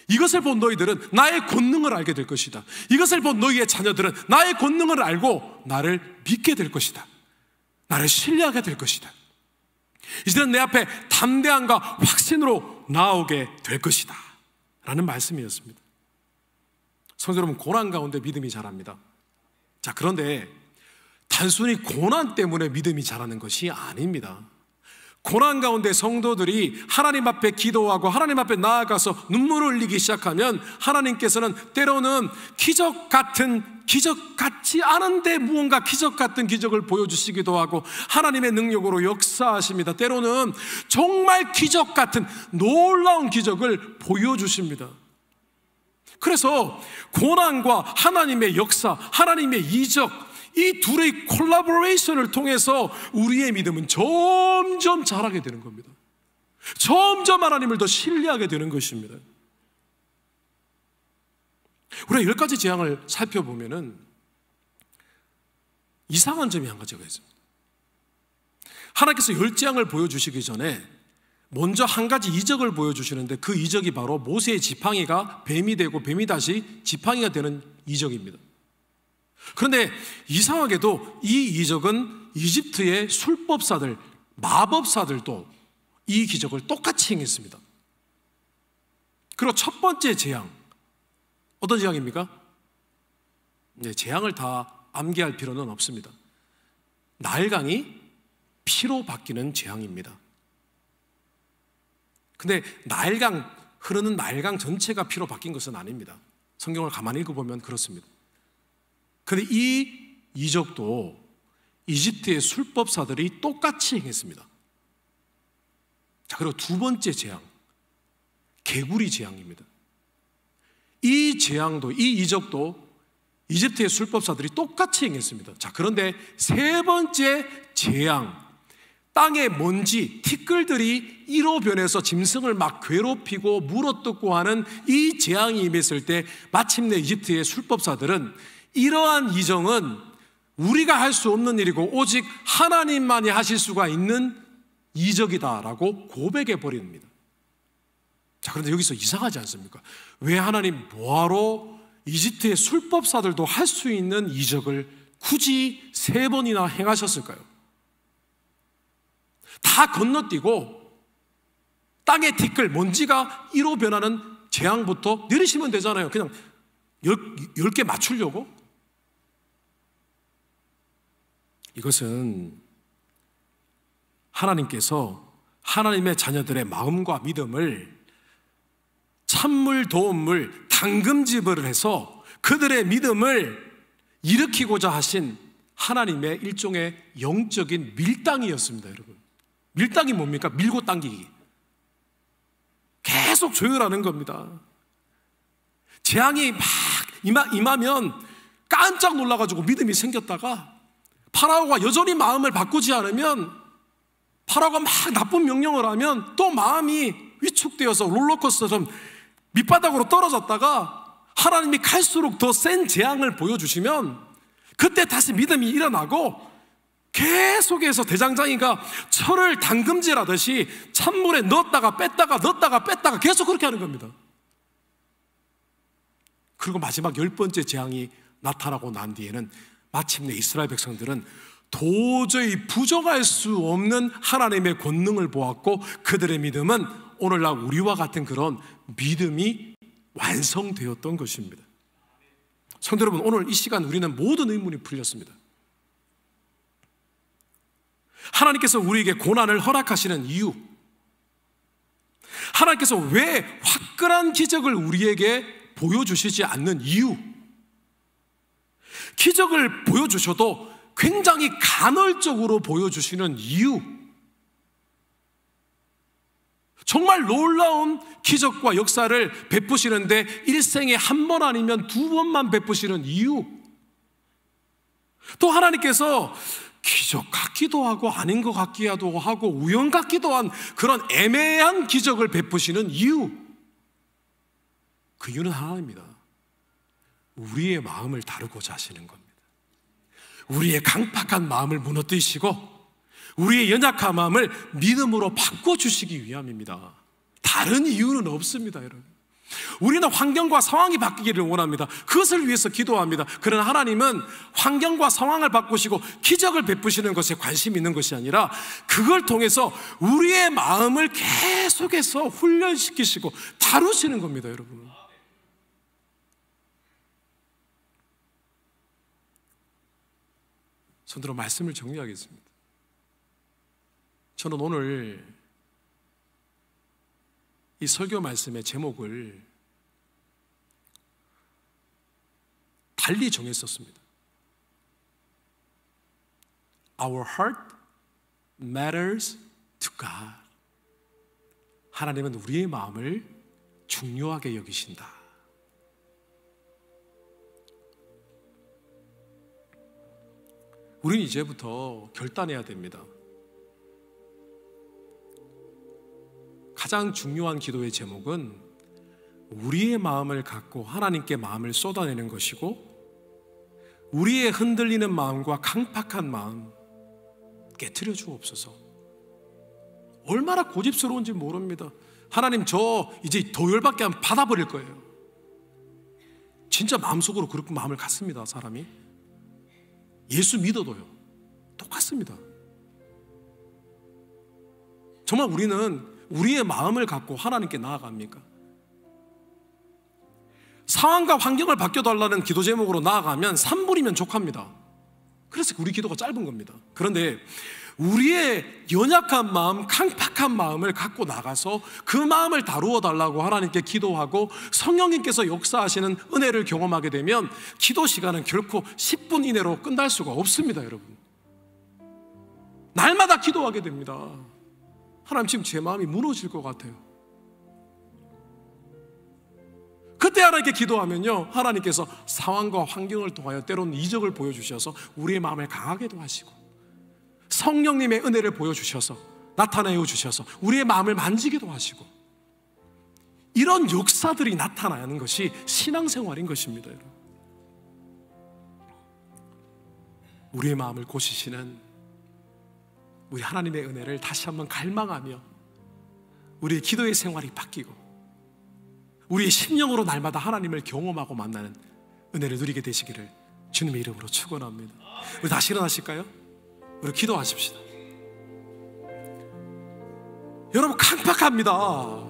이것을 본 너희들은 나의 권능을 알게 될 것이다. 이것을 본 너희의 자녀들은 나의 권능을 알고 나를 믿게 될 것이다. 나를 신뢰하게 될 것이다. 이제는 내 앞에 담대함과 확신으로 나오게 될 것이다 라는 말씀이었습니다. 성도 여러분, 고난 가운데 믿음이 자랍니다. 자, 그런데 단순히 고난 때문에 믿음이 자라는 것이 아닙니다. 고난 가운데 성도들이 하나님 앞에 기도하고 하나님 앞에 나아가서 눈물을 흘리기 시작하면 하나님께서는 때로는 기적 같지 않은데 무언가 기적 같은 기적을 보여주시기도 하고 하나님의 능력으로 역사하십니다. 때로는 정말 기적 같은 놀라운 기적을 보여주십니다. 그래서 고난과 하나님의 역사, 하나님의 이적, 이 둘의 콜라보레이션을 통해서 우리의 믿음은 점점 자라게 되는 겁니다. 점점 하나님을 더 신뢰하게 되는 것입니다. 우리가 10가지 재앙을 살펴보면은 이상한 점이 한 가지가 있습니다. 하나님께서 10재앙을 보여주시기 전에 먼저 한 가지 이적을 보여주시는데 그 이적이 바로 모세의 지팡이가 뱀이 되고 뱀이 다시 지팡이가 되는 이적입니다. 그런데 이상하게도 이 이적은 이집트의 술법사들, 마법사들도 이 기적을 똑같이 행했습니다. 그리고 첫 번째 재앙, 어떤 재앙입니까? 재앙을 다 암기할 필요는 없습니다. 나일강이 피로 바뀌는 재앙입니다. 근데 흐르는 나일강 전체가 피로 바뀐 것은 아닙니다. 성경을 가만히 읽어보면 그렇습니다. 그런데 이 이적도 이집트의 술법사들이 똑같이 행했습니다. 자, 그리고 두 번째 재앙, 개구리 재앙입니다. 이 재앙도, 이 이적도 이집트의 술법사들이 똑같이 행했습니다. 자, 그런데 세 번째 재앙, 땅의 먼지, 티끌들이 이로 변해서 짐승을 막 괴롭히고 물어뜯고 하는 이 재앙이 임했을 때 마침내 이집트의 술법사들은 이러한 이정은 우리가 할 수 없는 일이고 오직 하나님만이 하실 수가 있는 이적이다라고 고백해 버립니다. 자, 그런데 여기서 이상하지 않습니까? 왜 하나님 뭐하러 이집트의 술법사들도 할 수 있는 이적을 굳이 3번이나 행하셨을까요? 다 건너뛰고 땅의 티끌, 먼지가 1호 변하는 재앙부터 내리시면 되잖아요. 그냥 10개 맞추려고? 이것은 하나님께서 하나님의 자녀들의 마음과 믿음을 찬물, 도움물, 당금질을 해서 그들의 믿음을 일으키고자 하신 하나님의 일종의 영적인 밀당이었습니다, 여러분. 밀당이 뭡니까? 밀고 당기기. 계속 조율하는 겁니다. 재앙이 막 임하면 깜짝 놀라가지고 믿음이 생겼다가 파라오가 여전히 마음을 바꾸지 않으면, 파라오가 막 나쁜 명령을 하면 또 마음이 위축되어서 롤러코스터처럼 밑바닥으로 떨어졌다가 하나님이 갈수록 더 센 재앙을 보여주시면 그때 다시 믿음이 일어나고 계속해서 대장장이가 철을 당금질하듯이 찬물에 넣었다가 뺐다가 계속 그렇게 하는 겁니다. 그리고 마지막 10번째 재앙이 나타나고 난 뒤에는 마침내 이스라엘 백성들은 도저히 부정할 수 없는 하나님의 권능을 보았고 그들의 믿음은 오늘날 우리와 같은 그런 믿음이 완성되었던 것입니다. 성도 여러분, 오늘 이 시간 우리는 모든 의문이 풀렸습니다. 하나님께서 우리에게 고난을 허락하시는 이유, 하나님께서 왜 화끈한 기적을 우리에게 보여주시지 않는 이유, 기적을 보여주셔도 굉장히 간헐적으로 보여주시는 이유, 정말 놀라운 기적과 역사를 베푸시는데 일생에 한 번 아니면 2번만 베푸시는 이유, 또 하나님께서 기적 같기도 하고 아닌 것 같기도 하고 우연 같기도 한 그런 애매한 기적을 베푸시는 이유, 그 이유는 하나입니다. 우리의 마음을 다루고자 하시는 겁니다. 우리의 강팍한 마음을 무너뜨리시고 우리의 연약한 마음을 믿음으로 바꿔주시기 위함입니다. 다른 이유는 없습니다, 여러분. 우리는 환경과 상황이 바뀌기를 원합니다. 그것을 위해서 기도합니다. 그러나 하나님은 환경과 상황을 바꾸시고 기적을 베푸시는 것에 관심이 있는 것이 아니라 그걸 통해서 우리의 마음을 계속해서 훈련시키시고 다루시는 겁니다, 여러분. 손들어 말씀을 정리하겠습니다. 저는 오늘 이 설교 말씀의 제목을 달리 정했었습니다. Our heart matters to God. 하나님은 우리의 마음을 중요하게 여기신다. 우리는 이제부터 결단해야 됩니다. 가장 중요한 기도의 제목은 우리의 마음을 갖고 하나님께 마음을 쏟아내는 것이고, 우리의 흔들리는 마음과 강팍한 마음 깨트려 주옵소서. 얼마나 고집스러운지 모릅니다. 하나님, 저 이제 더 열받게 하면 받아버릴 거예요. 진짜 마음속으로 그렇게 마음을 갖습니다, 사람이. 예수 믿어도요, 똑같습니다. 정말 우리는 우리의 마음을 갖고 하나님께 나아갑니까? 상황과 환경을 바뀌어달라는 기도 제목으로 나아가면 3분이면 족합니다. 그래서 우리 기도가 짧은 겁니다. 그런데 우리의 연약한 마음, 강팍한 마음을 갖고 나가서 그 마음을 다루어 달라고 하나님께 기도하고 성령님께서 역사하시는 은혜를 경험하게 되면 기도 시간은 결코 10분 이내로 끝날 수가 없습니다, 여러분. 날마다 기도하게 됩니다. 하나님, 지금 제 마음이 무너질 것 같아요. 그때 하나님께 기도하면요, 하나님께서 상황과 환경을 통하여 때로는 이적을 보여주셔서 우리의 마음을 강하게도 하시고, 성령님의 은혜를 보여주셔서 나타내어 주셔서 우리의 마음을 만지기도 하시고, 이런 역사들이 나타나는 것이 신앙생활인 것입니다, 여러분. 우리의 마음을 고치시는 우리 하나님의 은혜를 다시 한번 갈망하며 우리의 기도의 생활이 바뀌고 우리의 심령으로 날마다 하나님을 경험하고 만나는 은혜를 누리게 되시기를 주님의 이름으로 축원합니다. 우리 다시 일어나실까요? 우리 기도하십시다. 여러분, 강팍합니다.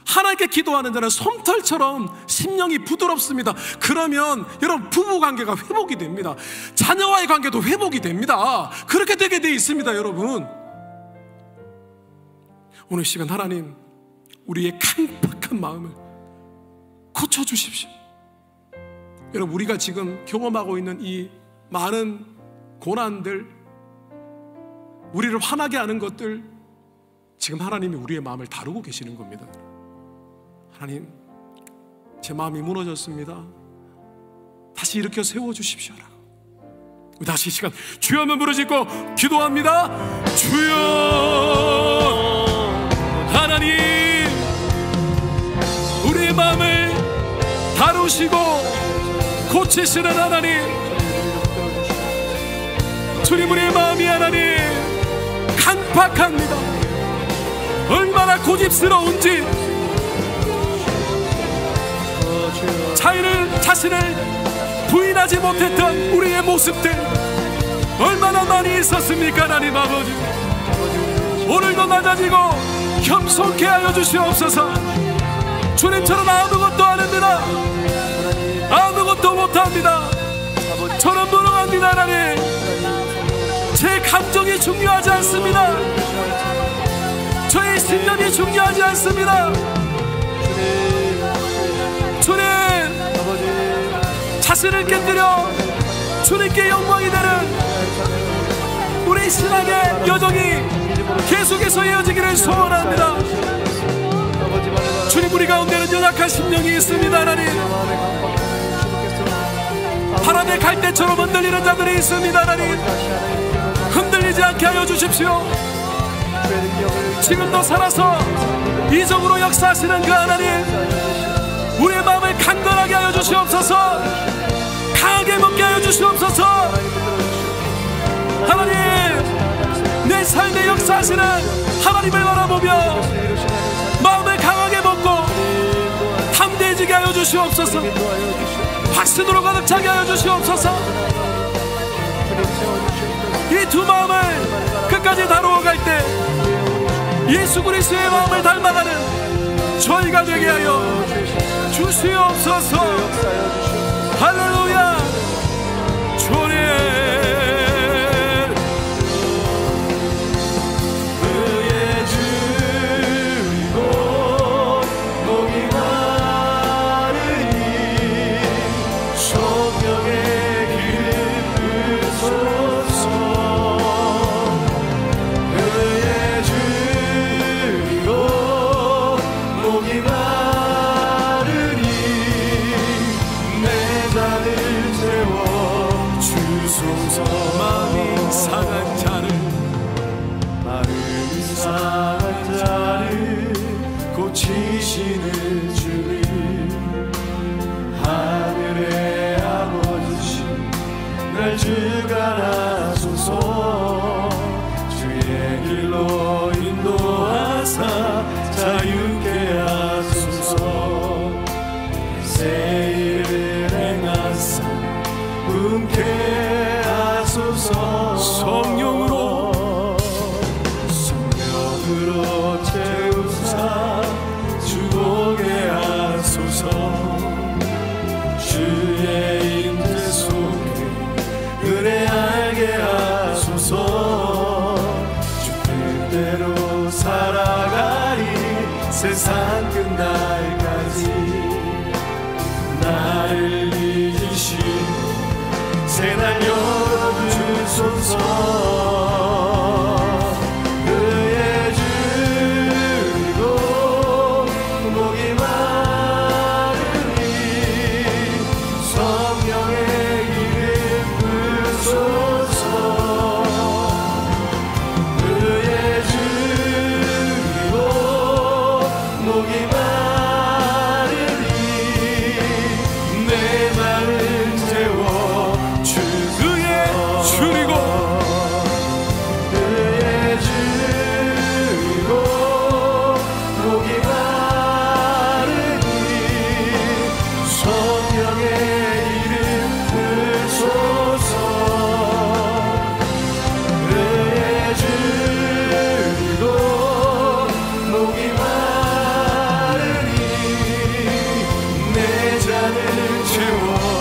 하나님께 기도하는 자는 솜털처럼 심령이 부드럽습니다. 그러면 여러분, 부부관계가 회복이 됩니다. 자녀와의 관계도 회복이 됩니다. 그렇게 되게 돼 있습니다, 여러분. 오늘 시간 하나님, 우리의 강팍한 마음을 고쳐주십시오. 여러분, 우리가 지금 경험하고 있는 이 많은 고난들, 우리를 화나게 하는 것들, 지금 하나님이 우리의 마음을 다루고 계시는 겁니다. 하나님, 제 마음이 무너졌습니다. 다시 일으켜 세워주십시오. 다시 이 시간 주여 한번 부르짖고 기도합니다. 주여 하나님, 우리의 마음을 다루시고 고치시는 하나님, 주님, 우리의 마음이 하나님 강팍합니다. 얼마나 고집스러운지, 자신을 부인하지 못했던 우리의 모습들 얼마나 많이 있었습니까? 하나님 아버지, 오늘도 낮아지고 겸손케 하여 주시옵소서. 주님처럼 아무것도 안 합니다. 아무것도 못합니다. 저는 무능합니다. 하나님, 제 감정이 중요하지 않습니다. 저의 신념이 중요하지 않습니다. 주님, 자신을 깨뜨려 주님께 영광이 되는 우리 신앙의 여정이 계속해서 이어지기를 소원합니다. 주님, 우리 가운데는 연약한 심령이 있습니다. 하나님, 바람의 갈대처럼 흔들리는 자들이 있습니다. 하나님, 흔들리지 않게 하여 주십시오. 지금도 살아서 이적으로 역사하시는 그 하나님, 우리의 마음을 강건하게 하여 주시옵소서. 강하게 먹게 하여 주시옵소서. 하나님, 내 삶에 역사하시는 하나님을 바라보며 마음을 강하게 먹고 담대해지게 하여 주시옵소서. 확신으로 가득 차게 하여 주시옵소서. 이 두 마음을 끝까지 다루어 갈 때 예수 그리스도의 마음을 닮아가는 저희가 되게 하여 주시옵소서. 할렐루야. 주님, 의에 주이고 목이 마르니 성령의 기름 부으소서. 의에 주이고 목이 마르니 내 잔을 채워 주소서. 마음이 상한 자를 상한 자를 고치시는 주님, 하늘의 아버지 날 주관하소서. 주의 길로 인도하사 자유케 하소서. 새 일을 행하사 분케 하소서. 성령으로 채우사 주보게 하소서. 주의 임재 속에 은혜 알게 하소서. 주 뜻대로 살아가리 세상 끝날까지. 나를 이기시고 새날 열어주소서.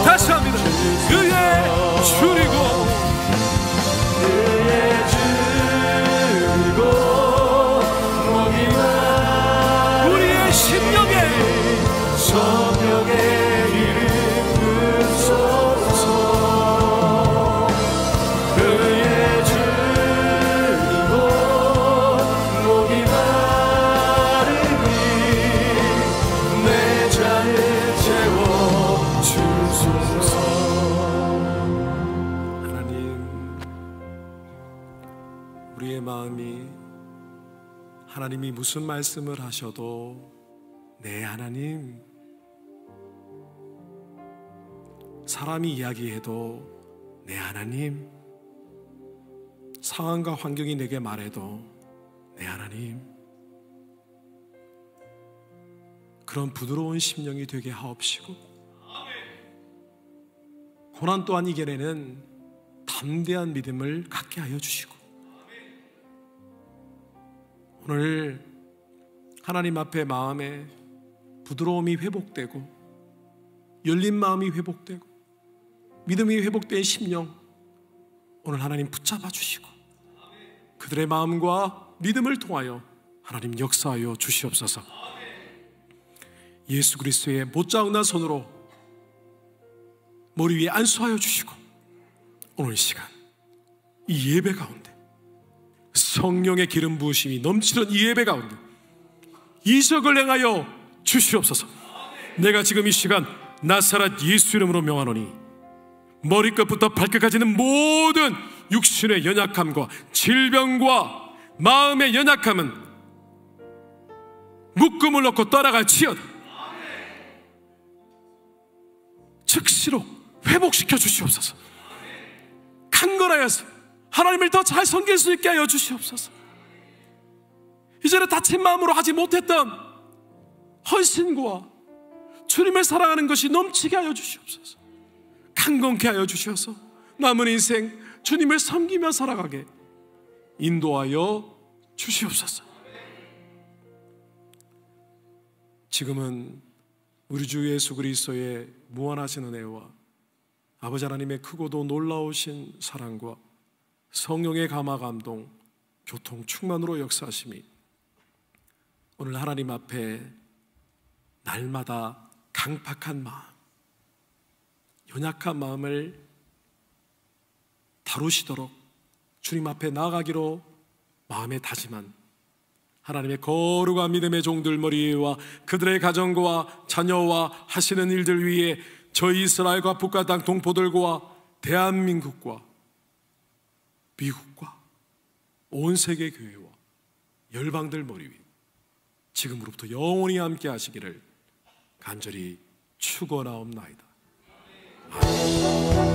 다시 합니다. 그의 줄이고 우리의 심령에 성령의 기름 부으소서. 그의 줄이고 목이 마르니 내 잔을 채워 주소서. 하나님, 우리의 마음이 하나님이 무슨 말씀을 하셔도 네 하나님, 사람이 이야기해도 네 하나님, 상황과 환경이 내게 말해도 네 하나님, 그런 부드러운 심령이 되게 하옵시고 고난 또한 이겨내는 담대한 믿음을 갖게 하여 주시고 오늘 하나님 앞에 마음에 부드러움이 회복되고 열린 마음이 회복되고 믿음이 회복된 심령 오늘 하나님 붙잡아 주시고 그들의 마음과 믿음을 통하여 하나님 역사하여 주시옵소서. 예수 그리스도의 못자국난 손으로 머리 위에 안수하여 주시고 오늘 시간 이 예배 가운데 성령의 기름 부으심이 넘치는 이 예배 가운데 이적을 행하여 주시옵소서. 내가 지금 이 시간 나사렛 예수 이름으로 명하노니 머리끝부터 발끝까지는 모든 육신의 연약함과 질병과 마음의 연약함은 묶음을 놓고 떠나갈지어다. 즉시로 회복시켜 주시옵소서. 강건하여서 하나님을 더 잘 섬길 수 있게 하여 주시옵소서. 이제는 다친 마음으로 하지 못했던 헌신과 주님을 사랑하는 것이 넘치게 하여 주시옵소서. 강건케 하여 주셔서 남은 인생 주님을 섬기며 살아가게 인도하여 주시옵소서. 지금은 우리 주 예수 그리스도의 무한하신 은혜와 아버지 하나님의 크고도 놀라우신 사랑과 성령의 감화 감동 교통 충만으로 역사하심이 오늘 하나님 앞에 날마다 강팍한 마음, 연약한 마음을 다루시도록 주님 앞에 나아가기로 마음에 다짐한 하나님의 거룩한 믿음의 종들 머리와 그들의 가정과 자녀와 하시는 일들 위에 저희 이스라엘과 북과 땅 동포들과 대한민국과 미국과 온 세계 교회와 열방들 머리 위 지금으로부터 영원히 함께 하시기를 간절히 축원하옵나이다. 아멘.